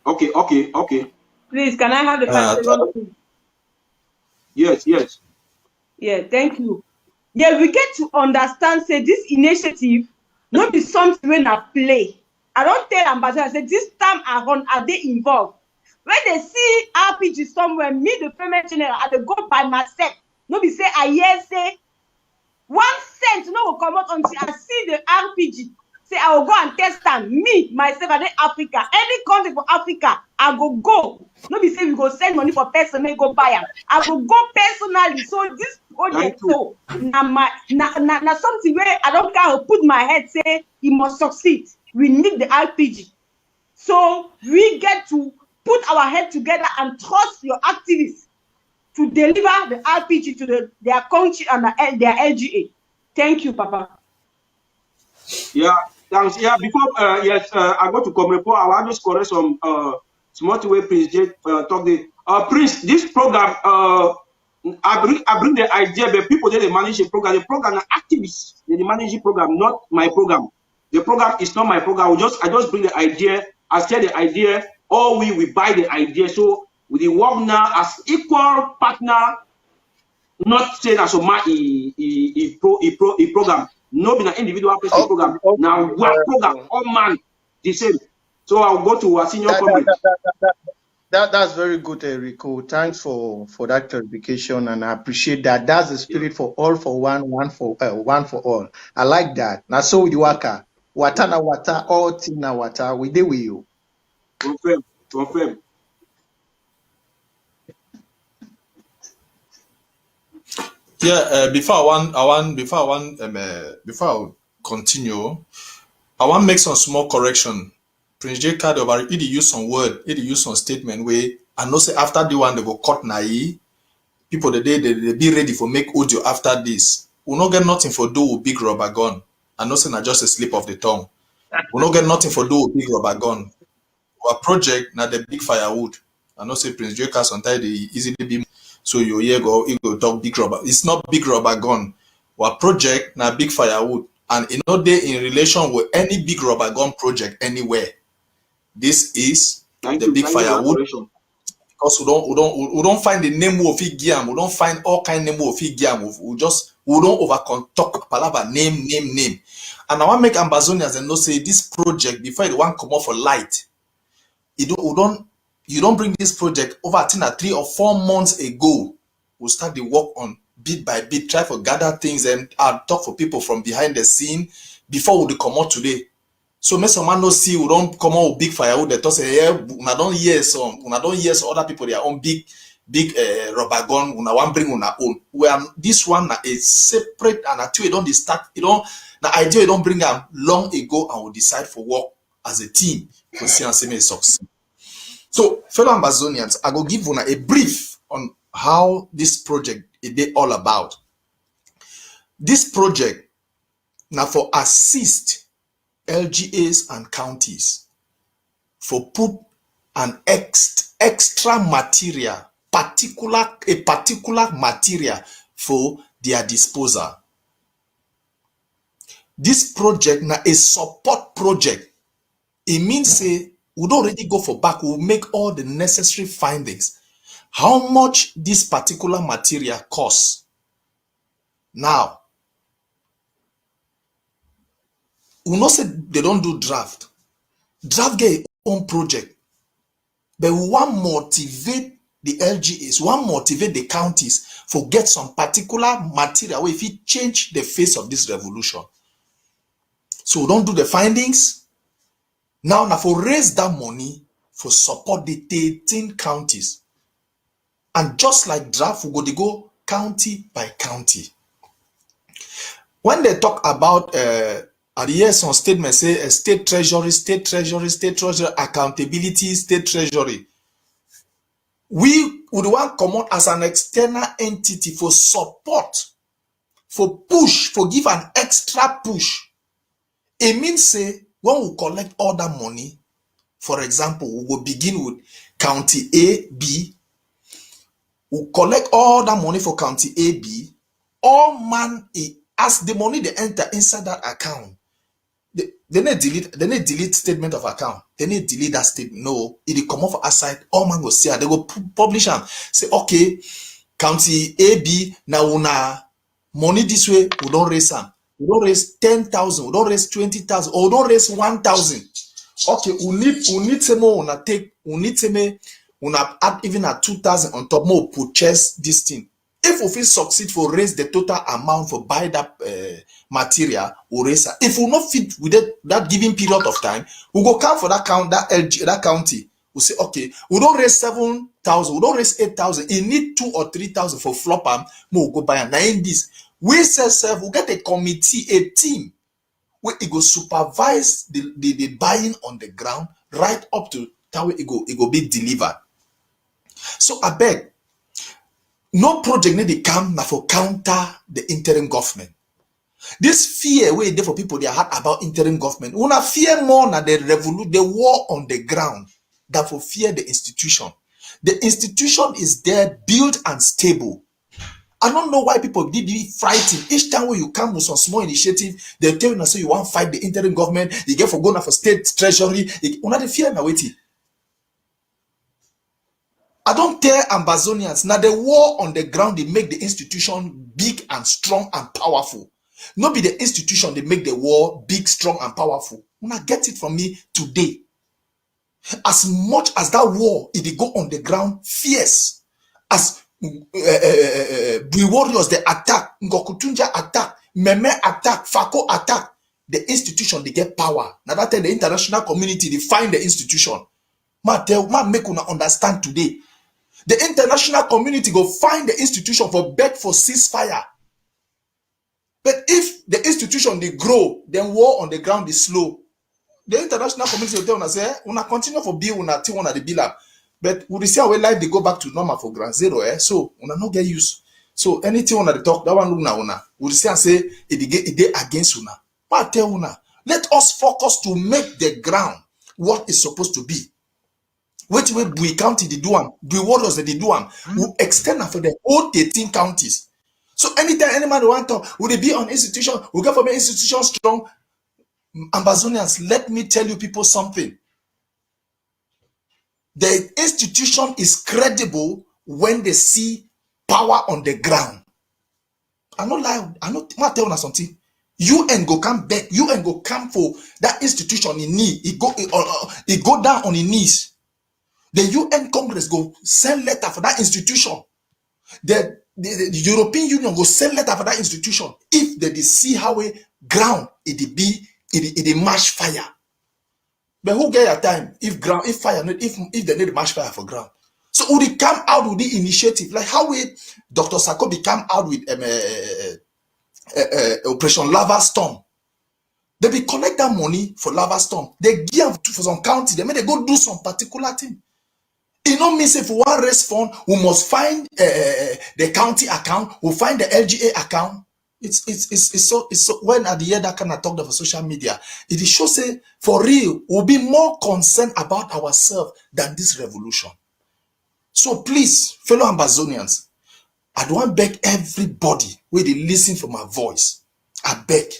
Speaker 1: Okay.
Speaker 2: Please, can I have the 5 seconds?
Speaker 1: Yes.
Speaker 2: Yeah, thank you. Yeah, we get to understand, say, this initiative, not be something when I play. I don't tell Ambassador, I say, this time around, are they involved? When they see RPG somewhere, me, the female general, I go by myself. No be say, I hear, say, 1 cent, no will come out until I see the RPG. Say, I will go and test them. Me, myself, I dey Africa. Any country for Africa, I go. No be say we go send money for person, may go buy them. I will go personally. So this project, so na something where I don't care put my head, say, it must succeed. We need the RPG. So we get to put our head together and trust your activists to deliver the RPG to their country and their LGA. Thank you, Papa.
Speaker 1: Yeah, thanks. Yeah, before I go to comment, I want to just correct some small way Prince J talk the Prince. This program, I bring the idea, but people they manage the program. The program are activists. They manage the program, not my program. The program is not my program. I just bring the idea. I share the idea. Or we buy the idea. So we work now as equal partner. Not say that so much a program. No be an individual person program. Now one program, all man the same. So I'll go to a senior comrade.
Speaker 3: That's very good, Erico. Thanks for that clarification, and I appreciate that. That's the
Speaker 5: Yeah.
Speaker 3: spirit for all for one, one for all. I like that. Now, so with waka, wata na wata, all team na wata. We deal with you.
Speaker 1: Confirm. Confirm.
Speaker 4: Yeah, before I continue, I want make some small correction. Prince J Card over it use some word, it use some statement where I know say after the one they go cut na people the day they be ready for make audio after this. We not get nothing for do with big rubber gun. I know say na just a slip of the tongue. We not get nothing for do with big rubber gun. Our project na the big firewood. I know say Prince J Card sometimes they easily be so you hear go talk big rubber. It's not big rubber gun. Our project na big firewood. And you know they in relation with any big rubber gun project anywhere. This is
Speaker 1: Thank
Speaker 4: the
Speaker 1: you.
Speaker 4: big
Speaker 1: Thank you for that
Speaker 4: firewood
Speaker 1: correction.
Speaker 4: because we don't find the name of it giam. We don't find all kind name of it giam. We don't overcome talk palava name. And I want make Ambazonians and know say this project before the one come off for light. You don't bring this project over I think 3 or 4 months ago. We'll start the work on bit by bit, try to gather things and talk for people from behind the scene before we come out today. So make some man no see we don't come out with big firewood. They talk say, yeah, una don't hear some other people their own big rubber gun. Una want bring una own. Where this one is separate and until you don't start, you don't the idea you don't bring them long ago and we decide for work as a team to see and see me succeed. So, fellow Amazonians, I go give una a brief on how this project is all about. This project now for assist LGAs and counties for put an extra material, a particular material for their disposal. This project now a support project. It means say we don't already go for back, we'll make all the necessary findings. How much this particular material costs. Now, we know say they don't do draft. Draft get its own project. But we want motivate the LGAs, we want motivate the counties for get some particular material where if it change the face of this revolution. So we don't do the findings. Now for raise that money for support the 13 counties. And just like draft, we go county by county. When they talk about at the year some statement say state treasury, accountability, state treasury. We would want come out as an external entity for support, for push, for give an extra push. It means say when we collect all that money, for example, we will begin with county A, B. We collect all that money for county A, B. All man, as the money they enter inside that account, they need delete statement of account. They need delete that statement. No, it come off aside. All man go see it. They go publish them. Say okay, county A, B. Now una money this way. We don't raise them. We don't raise 10,000. We don't raise 20,000. Or we don't raise 1,000. Okay, we need some more. Una take. We need some more. Una add even at 2,000 on top more purchase this thing. If we fit succeed for raise the total amount for buy that material, we raise it. If we not fit with that given period of time, we go count for that county. We say okay, we don't raise 7,000, we don't raise 8,000. It need 2,000 or 3,000 for flop am. We go buy. Now in this, we say we get a committee, a team, where it go supervise the buying on the ground right up to that way it go be delivered. So I beg. No project need to come now for counter the interim government. This fear way there for people they are about interim government. Una fear more than the war on the ground than for fear the institution. The institution is there, built and stable. I don't know why people did be frightened. Each time when you come with some small initiative, they tell you say you want to fight the interim government, you get for going for state treasury. Una the fear now waiting. I don't tell Ambazonians, now the war on the ground, they make the institution big and strong and powerful. Not be the institution, they make the war big, strong and powerful. Una get it from me today. As much as that war, it go on the ground fierce. As warriors, they attack, Ngokutunja attack, Meme attack, Fako attack. The institution, they get power. Now that the international community, they find the institution. Ma make una understand today. The international community go find the institution for beg for ceasefire. But if the institution they grow, then war on the ground is slow. The international community will tell us, una continue for bill, una till una the bill up. But we see how life they go back to normal for ground zero, so una no get used. So anything una the talk, that one look na una. We see and say it dey against una. But tell una, let us focus to make the ground what is supposed to be. Wait, we county they do them, the warriors that they do them, we extend them for the whole 13 counties. So anytime any man want to, would it be on institution? We go for my institution strong. Ambazonians, let me tell you people something. The institution is credible when they see power on the ground. I'm not lying. I'm not telling you something. UN go come back. UN go come for that institution in need. It go down on its knees. The UN Congress go send letter for that institution. The European Union go send letter for that institution. If they see how a ground it march fire. But who get your time if fire if they need march fire for ground? So would it come out with the initiative like how Dr. Sakobi come out with Operation Lava Storm? They be collect that money for Lava Storm. They give for some county. They go do some particular thing. It not means if we want raise fund, we must find the county account, we find the LGA account. It's so when at the end that kind of talk for social media, it shows say for real, we'll be more concerned about ourselves than this revolution. So please, fellow Ambazonians, I don't beg everybody where they listen for my voice. I beg.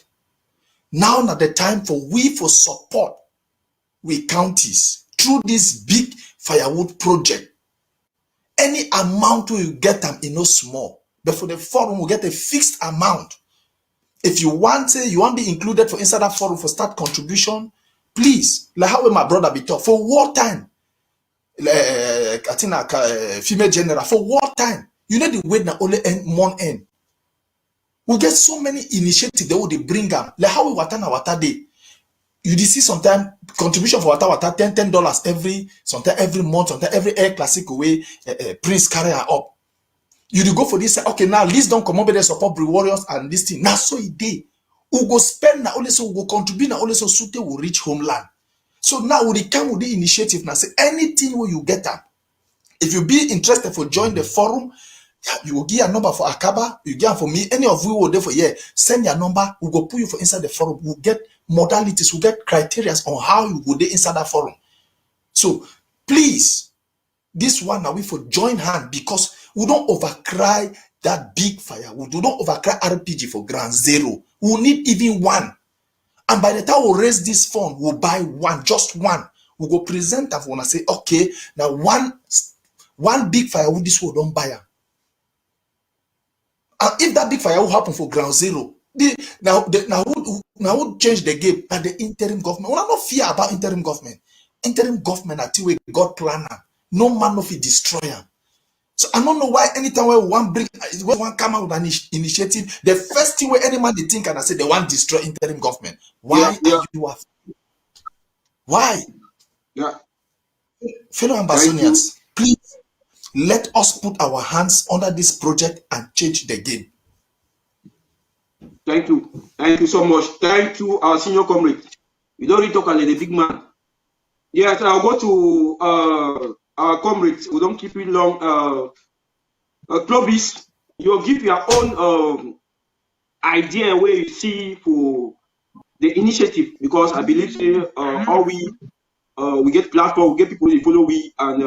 Speaker 4: Now not the time for we for support we counties through this big Firewood project. Any amount you get them in no small, but for the forum we get a fixed amount. If you want to be included for inside that forum for start contribution, please, like how my brother be taught for wartime. I think female general for wartime. You know the way na only one end. We get so many initiatives that they bring them. Like how we water day. You see sometimes contribution for water $10 every month, sometimes every air classic way Prince carry her up. You go for this, okay, now list don't come up with the support warriors and this thing. Now so it day. We go spend now only so we go contribute now only so Sute will reach homeland. So now we come with the initiative now say anything where you get up. If you be interested for join the forum, you will give a number for Akaba, you give for me, any of you will there for send your number, we'll go put you for inside the forum, we'll get modalities, we'll get criteria on how you go there inside that forum. So please, this one now we for join hand because we don't overcry that big fire. We do not overcry RPG for ground zero. We need even one. And by the time we raise this fund, we'll buy one, just one. We'll go present that one and say, okay, now one big fire with this one don't buy her. And if that big fire will happen for ground zero, now would change the game by the interim government. We are not fear about interim government. Interim government until we got planner. No man of it destroy them. So I don't know why anytime when one come out with an initiative, the first thing where any man they think and I say they want to destroy interim government. Why are you after? Why?
Speaker 1: Yeah.
Speaker 4: Fellow Ambazonians, please let us put our hands under this project and change the game.
Speaker 1: Thank you. Thank you so much. Thank you, our senior comrade. We don't really talk about the big man. Yes, I'll go to our comrades. We don't keep it long. Clovis, you'll give your own idea where you see for the initiative, because I believe how we get platform, we get people to follow we, and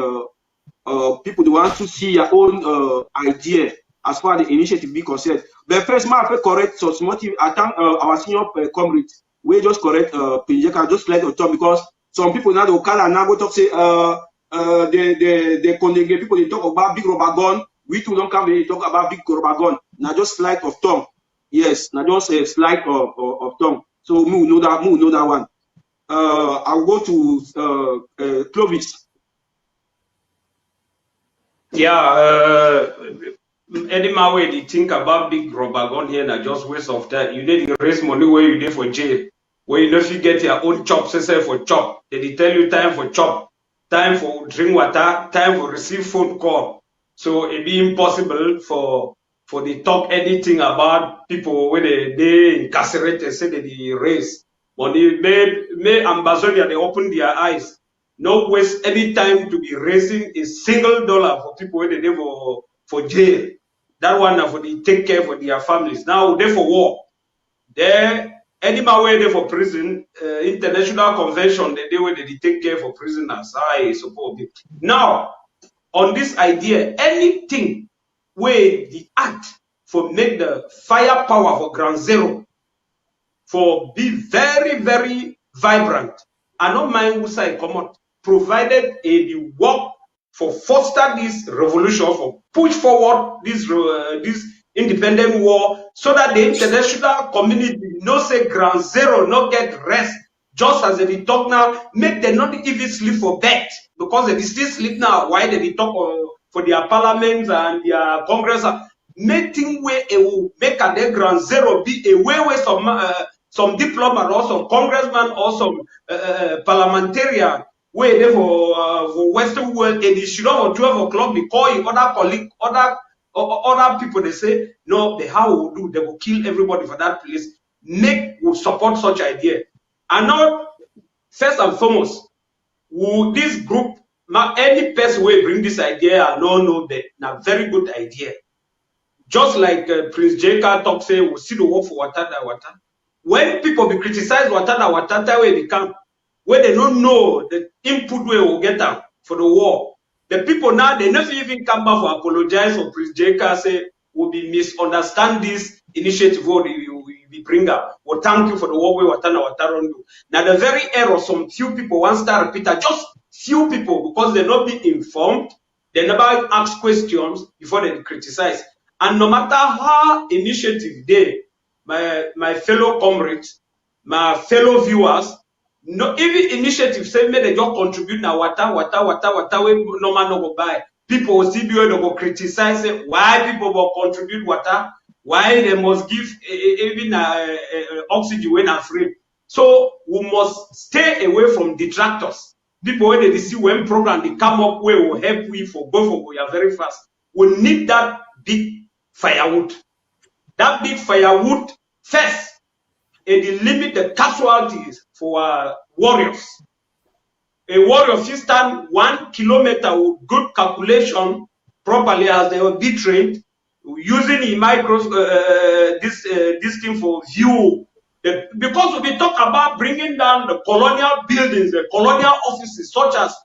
Speaker 1: people who want to see your own idea as far as the initiative be concerned. But first, I have correct so motive. I thank our senior comrade. We just correct Pinjeka just like on top, because some people now they call and now go talk say the congregate people they talk about big rubber gun. We too don't come they talk about big rubber gun. Now just slight of tongue. Yes, now just a slight of tongue. So we know that one. I'll go to Clovis.
Speaker 5: Yeah, any way they think about big propaganda here and just waste of time. You need to raise money where you need for jail. Where you know if you get your own chops, say for chop. They tell you time for chop, time for drink water, time for receive phone call. So it be impossible for they talk anything about people when they incarcerated, say that they raise. But they made Ambazonia, they open their eyes. No waste any time to be raising a single dollar for people when they live for jail. That one for they take care for their families. Now they for war. There anybody where they for prison, international convention, they where they take care for prisoners. I suppose. Now, on this idea, anything where the act for make the firepower for ground zero for be very, very vibrant. I don't mind who say come out, provided the work for foster this revolution, for push forward this independent war, so that the international community no say ground zero, no get rest. Just as they talk now, make them not even sleep for bed, because they still sleep now. Why they talk for their parliaments and their congress? Make thing where it will make a day ground zero be a way where some diplomat or some congressman or some parliamentarian where they for Western world, and it should not 12 o'clock be calling other colleague, other people. They say no, the how will do, they will kill everybody for that place. Make will support such idea. And now, first and foremost, will this group, any person will bring this idea, I don't know that, a very good idea. Just like Prince J.K. talk say, we'll see the war for Watada. When people be criticized Watada where they come, where they don't know the input way will get them for the war. The people now, they never even come back for apologize for Prince J.K. say, will be misunderstand this initiative or we bring up. Well, thank you for the war we Watana do. Now the very error some few people once start repeat, just few people, because they not be informed, they never ask questions before they criticize. And no matter how initiative they, my fellow comrades, my fellow viewers, no even initiative say me they just contribute now water we no man no go buy. People will still be able to go criticize it, why people will contribute water, why they must give even oxygen when are free. So we must stay away from detractors. People when they see when program they come up where will help we for both of we are very fast. We need that big firewood. That big firewood first, and they limit the casualties for our warriors. A warrior if you stand 1 kilometer with good calculation properly as they will be trained, using a this thing for view. Because we talk about bringing down the colonial buildings, the colonial offices, such as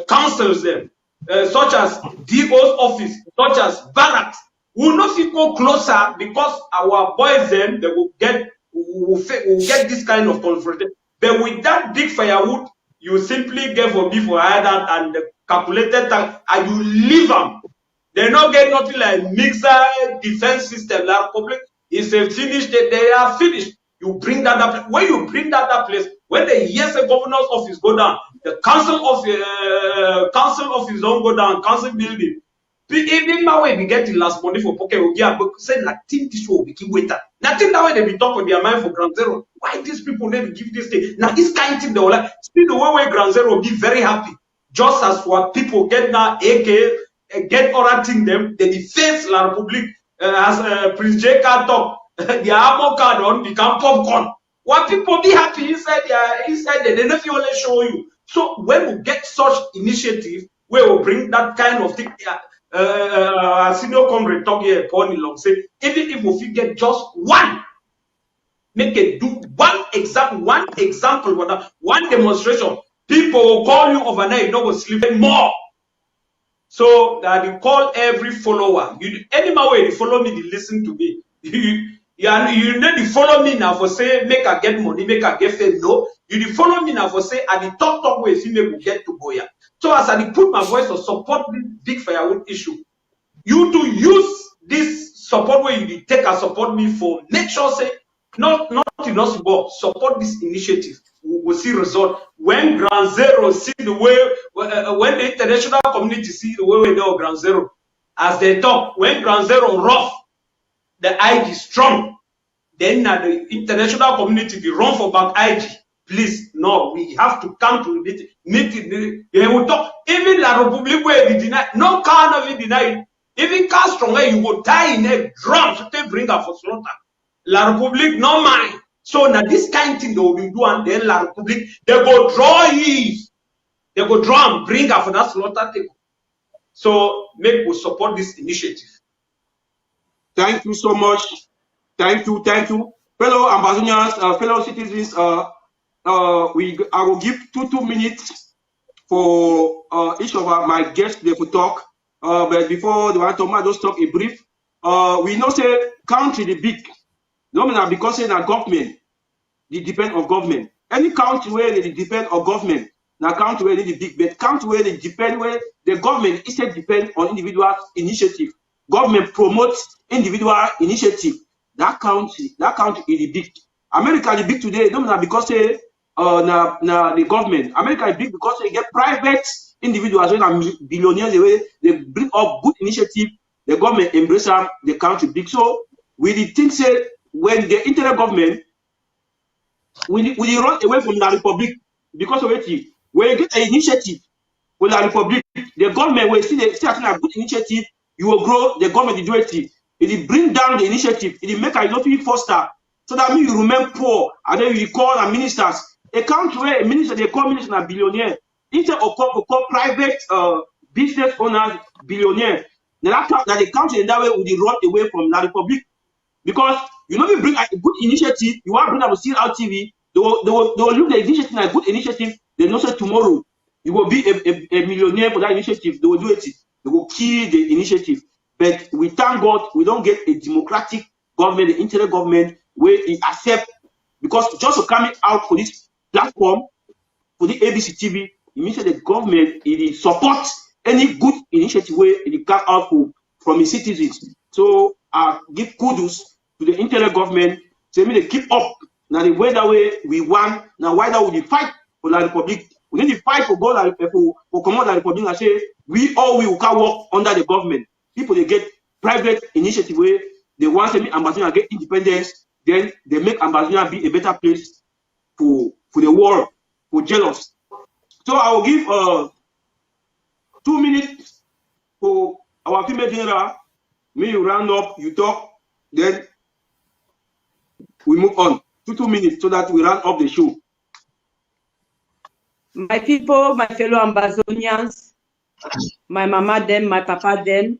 Speaker 5: councils, such as DO's office, such as barracks. We will not go closer because our boys then they will get this kind of confrontation. But with that big firewood, you simply get for me for that and the calculated time, and you leave them. They not get nothing like mixer defense system. Like public is a finished. They are finished. You bring that up. When you bring that up place, when the yes, the governor's office go down, the council office don't go down, council building. Even my way we get the last money for pocket will get say nothing this will be keep waiter. Nothing that way they be talk for their mind for ground zero. Why these people never give this thing? Now this kind of thing they will like still the way ground zero will be very happy. Just as what people get now AK get other thing them they defense La Republic as Prince J.K. talk the armor card on become popcorn. What people be happy inside there, they never only show you. So when we get such initiative where we bring that kind of thing, senior comrade talk here upon long say, even if we get just one, make it do one example, one demonstration, people will call you overnight, you don't go sleep more. So that you call every follower. Any way you follow me, they listen to me. You need to follow me now for say make I get money, make I get fame. No, you follow me now for say at the talk way female will get to Boya. So as I put my voice to support this big firewood issue, you to use this support where you take and support me for make sure say not enough support. Support this initiative. We will see result. When Ground Zero see the way, when the international community see the way we know Ground Zero, as they talk, when Ground Zero rough, the IG strong, then the international community they run for back IG. Please, no, we have to come to the meeting. They will talk. Even La Republique where they deny, no Carr not deny it. Even Carr stronger, you will die in a drum so they bring up for slaughter. La Republique, no mind. So now this kind of thing they will be doing, then La Republique, they go draw his. They go draw and bring up for that slaughter table. So make we support this initiative.
Speaker 1: Thank you so much. Thank you. Fellow Ambazonians, fellow citizens, I will give two minutes for each of my guests there to talk. But before they want to talk, just talk a brief. We know say country the big. No matter because say na government, they depend on government. Any country where they depend on government, na country where they big, but country where they depend where the government instead depend on individual initiative. Government promotes individual initiative. That country is big. America is big today, no matter because say the government. America is big because they get private individuals when are billionaires, the way they bring up good initiative, the government embrace them, the country big. So we did think say when the internet government we run away from the republic because of it. When you get an initiative with the republic, the government will see a good initiative, you will grow, the government will do it. It will bring down the initiative, it will make a lot of foster. So that means you remain poor, and then you call the ministers. A country where a minister, they call minister a billionaire. Instead of call private business owners billionaire. Now the country in that way will run away from the republic. Because you know, you bring a good initiative, you want to bring them to see our TV, they will look the initiative like a good initiative, they know say tomorrow you will be a millionaire for that initiative, they will do it, they will kill the initiative. But we thank God we don't get a democratic government, the internet government, where it accept, because just to coming out for this platform, for the ABC TV, it means that the government it supports any good initiative where it come out from its citizens. So I give kudos to the internet government, say me they keep up. Now the way that way we want, now why that we fight for the republic. We need to fight for God for command the republic and say we can work under the government. People they get private initiative where they want to make Ambazonia get independence, then they make Ambazonia be a better place for the world, for jealous. So I will give 2 minutes for our female general. Me, you round up, you talk, then we move on. 2 minutes so that we round up the show.
Speaker 2: My people, my fellow Ambazonians, my mama them, my papa them,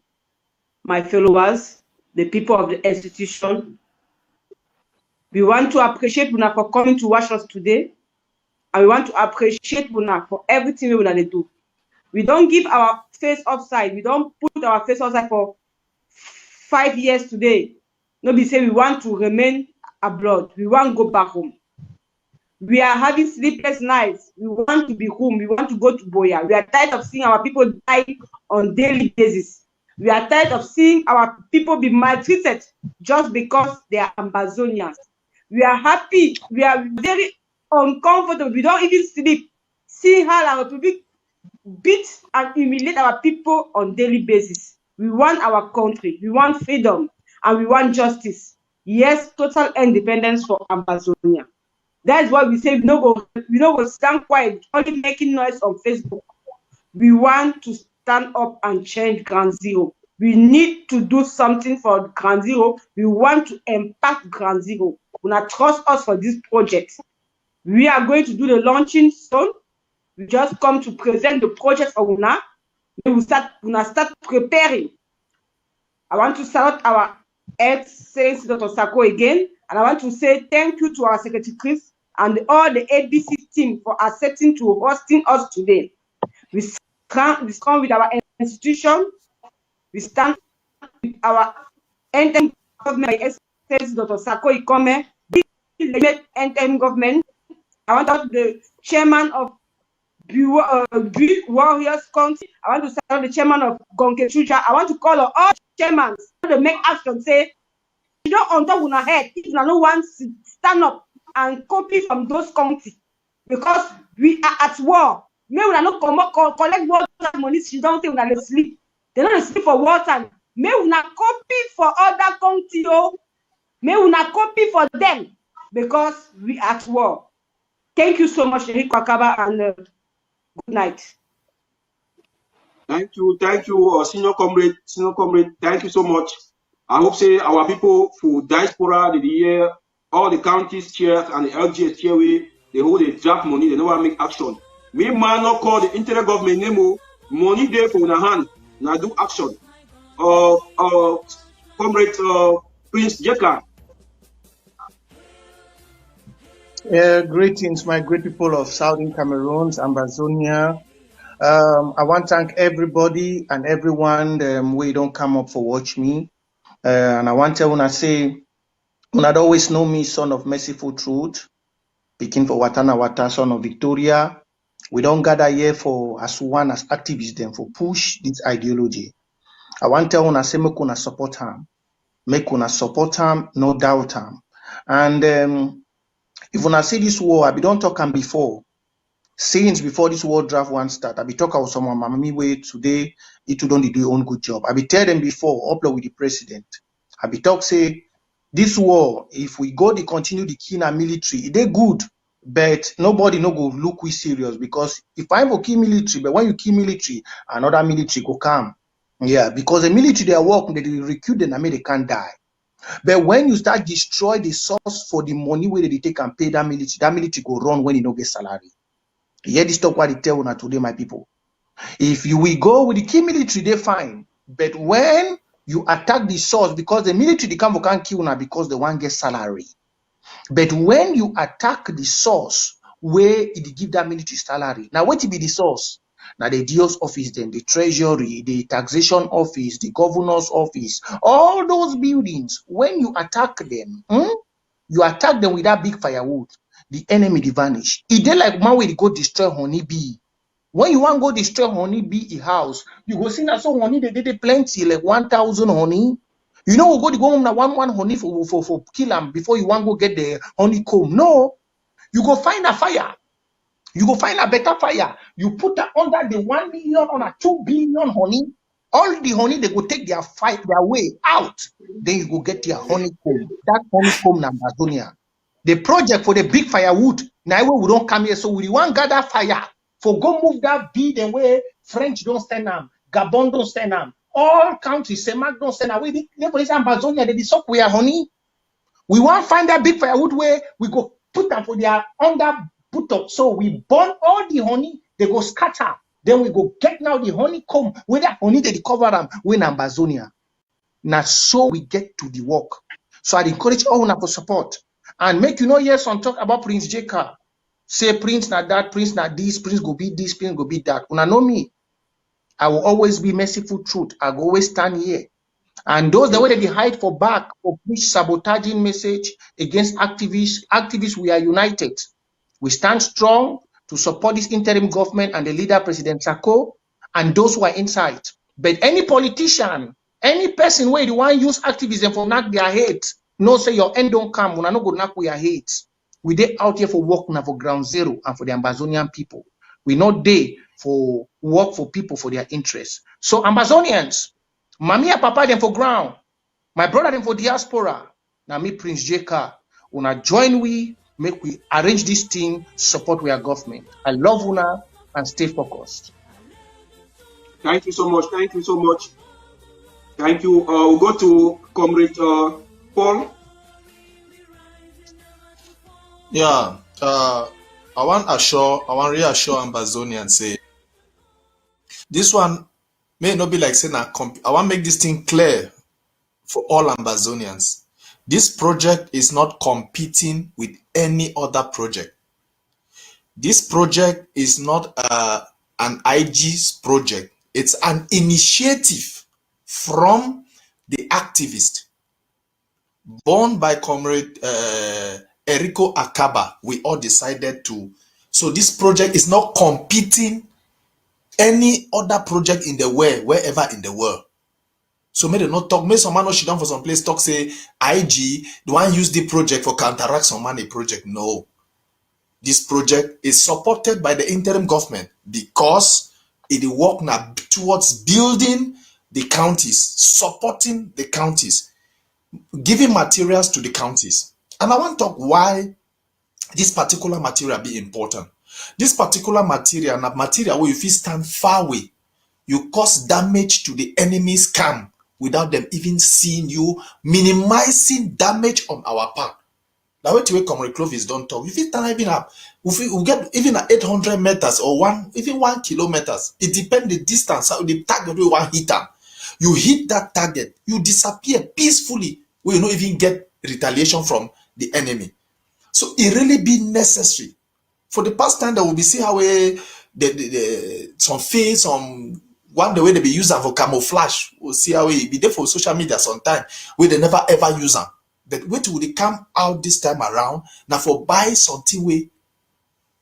Speaker 2: my followers, the people of the institution, we want to appreciate Una for coming to watch us today, and we want to appreciate Una for everything we want to do. We don't give our face upside. We don't put our face outside for 5 years today. Nobody say we want to remain abroad. We want to go back home. We are having sleepless nights. We want to be home. We want to go to Boya. We are tired of seeing our people die on daily basis. We are tired of seeing our people be maltreated just because they are Ambazonians. We are happy. We are very uncomfortable. We don't even sleep. Seeing how our Republic beat and humiliate our people on daily basis. We want our country. We want freedom. And we want justice. Yes, total independence for Ambazonia. That's why we say we don't go stand quiet, only making noise on Facebook. We want to stand up and change Ground Zero. We need to do something for Ground Zero. We want to impact Ground Zero. We not trust us for this project. We are going to do the launching soon. We just come to present the project for Una. We will start preparing. I want to salute our Excellency Dr. Sako again, and I want to say thank you to our Secretary Chris and all the ABC team for accepting to hosting us today. We stand with our institution. We stand with our NTM government, Excellency Dr. Sako Ikome, the NTM government. I want to thank the chairman of Warriors County. I want to thank the chairman of Gonke Chucha. I want to call on all chairmen to make action say don't on top of our head if you no want to stand up and copy from those countries because we are at war. May we not collect water money. She don't think we sleep. They don't sleep for water. May we not copy for other countries. May we not copy for them because we are at war. Thank you so much, Erico Akaba, and good night.
Speaker 1: Thank you, senior comrade, thank you so much. I hope say our people for diaspora, the year, all the counties chairs and the LGS chairway, they hold a draft money, they never make action. Me man not call the internet government name, money there for una hand, now do action. Comrade Prince Jeka.
Speaker 3: Greetings, my great people of Southern Cameroon, Ambazonia. I want to thank everybody and everyone we don't come up for watch me. And I want to when say, when I'd always know me, son of merciful truth, speaking for Watana Wata, son of Victoria. We don't gather here for as one as activists them for push this ideology. I want to when I say make una support him, no doubt him. And if when I see this war, I be don't talk him before. Since before this war draft one start, I be talk about someone mammy way today, it don't do your own good job. I be tell them before, upload with the president. I be talk say this war, if we go to continue the Kina military, they good, but nobody no go look we serious because if I go kill military, but when you kill military, another military go come. Yeah, because the military they work, they recruit them and they can't die. But when you start destroy the source for the money where they take and pay that military go run when you don't get salary. Here this talk what they tell una today, my people. If you will go with the key military, they fine. But when you attack the source, because the military they can't kill una because they want get salary. But when you attack the source where it give that military salary, now what will be the source? Now the DO's office, then the treasury, the taxation office, the governor's office, all those buildings, when you attack them, you attack them with that big firewood, the enemy they vanish. It dey like man way go destroy honeybee. When you want go destroy honeybee house, you go see that so honey they did plenty, like 1,000 honey. You know, we go home now one honey for kill them before you want go get the honeycomb. No, you go find a fire. You go find a better fire. You put that under the 1 million on a 2 billion honey. All the honey they go take their way out. Then you go get your honeycomb. That honeycomb in Amazonia. The project for the big firewood. Now we don't come here, so we want gather fire for go move that bid and where French don't stand them, Gabon don't stand them, all countries, Semak don't stand them. We for this Amazonia they suck we are honey. We want find that big firewood where we go put them for their under put up. So we burn all the honey, they go scatter. Then we go get now the honeycomb where that honey they cover them in Amazonia. Now so we get to the work. So I encourage all for support. And make you know yes on talk about Prince J. Carr. Say Prince not that, Prince not this, Prince go be this, Prince go be that. Una know me. I will always be merciful truth. I will always stand here. And those the way they hide for back or push sabotaging message against activists, we are united. We stand strong to support this interim government and the leader, President Sako, and those who are inside. But any politician, any person where you want to use activism for knock their head, no say your end don't come, we are not going to knock your head. We dey out here for work now for ground zero and for the Ambazonian people. We not there for work for people for their interests. So Ambazonians, mommy and papa them for ground, my brother them for diaspora. Now me Prince J. Carr, una join we, make we arrange this thing, support our government. I love una and stay focused.
Speaker 1: Thank you so much. Thank you so much. Thank you. We'll go to Comrade Paul.
Speaker 4: Yeah, I want reassure Ambazonians say this one may not be like saying I want to make this thing clear for all Ambazonians. This project is not competing with any other project. This project is not an IG's project. It's an initiative from the activist born by Comrade Erico Akaba. We all decided to. So this project is not competing any other project in the world, wherever in the world. So may they not talk, may some man not sit down for some place, talk say, IG, the one use the project for counteract some money project. No. This project is supported by the interim government because it work now towards building the counties, supporting the counties, giving materials to the counties. And I want to talk why this particular material be important. This particular material, na material where you feel stand far away, you cause damage to the enemy's camp without them even seeing you, minimizing damage on our part. Now, what way Comrade Clovis don't talk. If it's even up, we get even at 800 meters or 1 kilometers. It depends the distance, how the target we want hit them. You hit that target, you disappear peacefully. We will not even get retaliation from the enemy. So it really be necessary. For the past time, that will be see how some face, some one the way they be using for camouflage. We'll see how it be there for social media sometime where they never ever use them. But wait till they come out this time around. Now for buy something way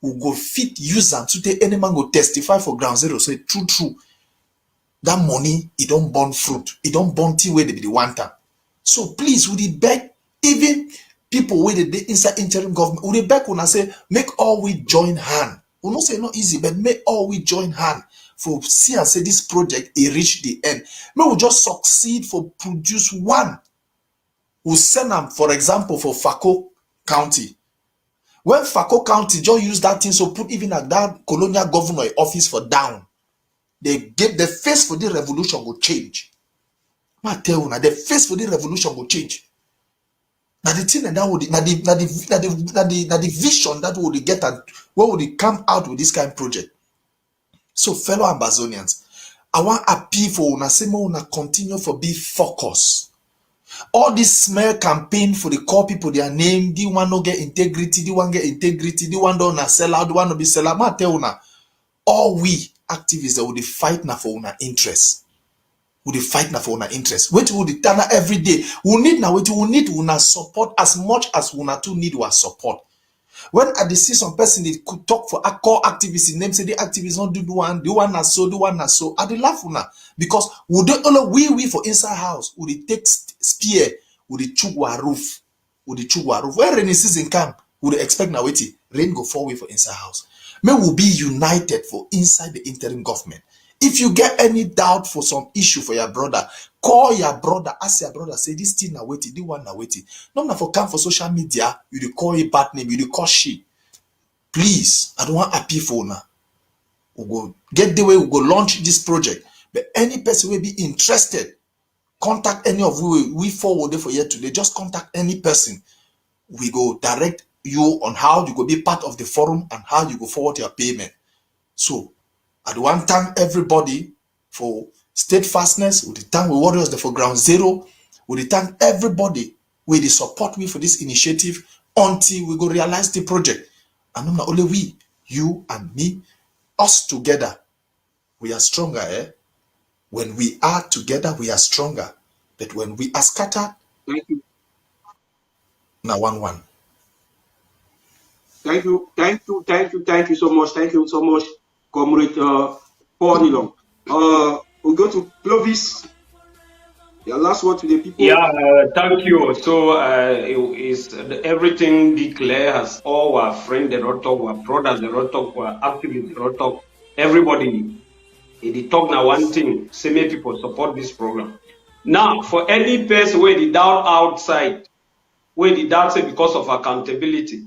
Speaker 4: we go fit use them to the any man go testify for ground zero. So true. That money it don't burn fruit. It don't burn tea where they be the one time. So please would it beg even people with the inside interim government, would they beg when I say make all we join hand. We not say not easy, but make all we join hand for see and say this project it reach the end. May we just succeed for produce one. We send them, for example, for Fako County. When Fako County just use that thing, so put even at that colonial governor office for down, they get the face for the revolution will change. I tell you now, the face for the revolution will change. Now the thing that would the vision that would get and where would it come out with this kind of project. So fellow Ambazonians, I want appeal for una say una continue for be focused. All this smear campaign for the call people their name, the one no get integrity, the one get integrity, the one don't sell out, the one no be sell out. I tell una, all we activists that would fight now for una interest. Would fight now for una interest. Wait would the turn every day. We need now wait we need una support as much as una too need our support. When I see some person they could talk for a core activists, name say the activists don't do the one na so. I dey laugh una because would they only we for inside house would they take spear, would they chook our roof, When rainy season come, would they expect now wait rain go fall away for inside house. May we be united for inside the interim government. If you get any doubt for some issue for your brother, call your brother, ask your brother, say this thing na waiting, this one na waiting. Not for come for social media, you dey call a bad name, you dey call shit. Please, I don't want happy for now. We go get the way we go launch this project. But any person will be interested, contact any of we forward for here today. Just contact any person. We go direct you on how you go be part of the forum and how you go forward your payment. So I do want to thank everybody for steadfastness. We thank the warriors there for ground zero. We thank everybody with the support we for this initiative until we go realize the project. And not only we, you and me, us together, we are stronger. When we are together, we are stronger. But when we are scattered,
Speaker 1: Thank you.
Speaker 4: now one.
Speaker 1: Thank you so much. Thank you so much, Comrade Paul Nilong. We'll go to Clovis. Your last word to the people.
Speaker 5: Yeah, thank you. So everything declared as all our friends, the Rotok, our brothers, the Rotok, our activists, the Rotok, everybody. They talk now one thing, say many people support this program. Now, for any person where they doubt outside, where they doubt say because of accountability.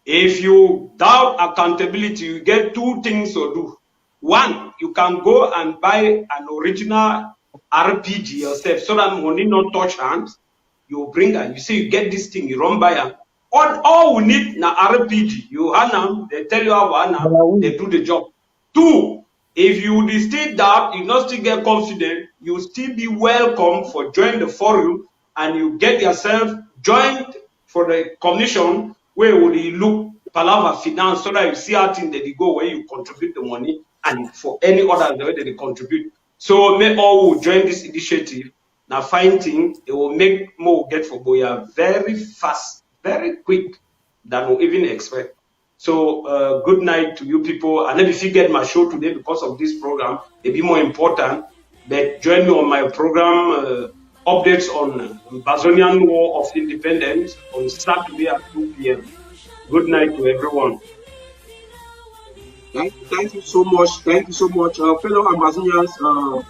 Speaker 5: If you doubt accountability, you get two things to do. One, you can go and buy an original RPG yourself so that money not touch hands. You bring and you say you get this thing, you run by them. All we need na RPG. You hand them, they tell you how they do the job. Two, if you still doubt, you not still get confident, you still be welcome for join the forum and you get yourself joined for the commission where would you look Palava Finance so that you see how things that they go where you contribute the money and for any other way that they contribute. So may all who join this initiative now finding it will make more get for Boya very fast, very quick than we even expect. So good night to you people. And if you get my show today because of this program, it be more important. But join me on my program, updates on Ambazonian War of Independence on Saturday at 2 p.m. Good night to everyone.
Speaker 1: Thank you so much. Thank you so much, fellow Ambazonians.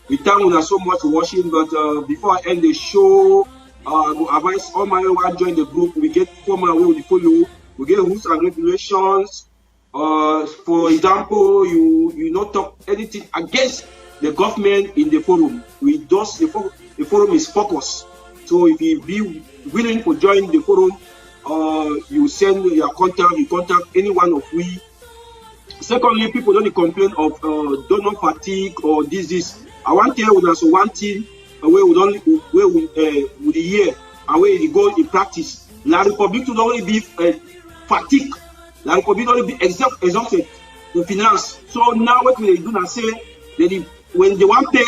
Speaker 1: We thank you so much for watching. But before I end the show, I will advise all my who join the group. We get formal way we follow. We get rules and regulations. For example, you not talk anything against the government in the forum. We just the forum is focused. So if you be willing to join the forum, you send your contact. You contact any one of we. Secondly, people don't complain of donor fatigue or this. I want to tell you so one thing where we don't where we with the year and where you go in practice. La Republic to only be fatigue. La Republic only be exhausted in finance. So now what we do now say that when they want pay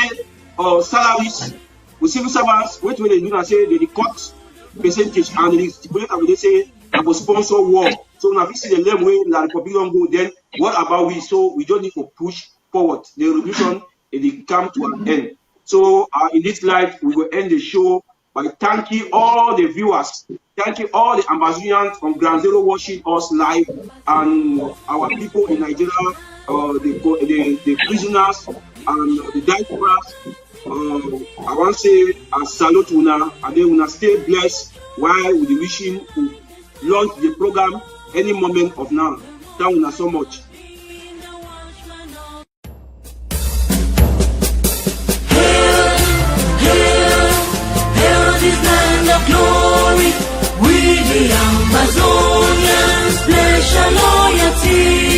Speaker 1: salaries with civil servants, what we do now say they cut percentage and they stipulate and they say that will sponsor war. So now we see the lame way La Republic don't go, then what about we? So we just need to push forward. The revolution it come to an end. So in this light, we will end the show by thanking all the viewers, thanking all the Ambazonians from Ground Zero watching us live, and our people in Nigeria, the prisoners and the diasporas. I want to say a salute una, and then una stay blessed while we wishing to launch the program any moment of now. Thank you so much.
Speaker 6: Glory, we the Ambazonians pledge our loyalty.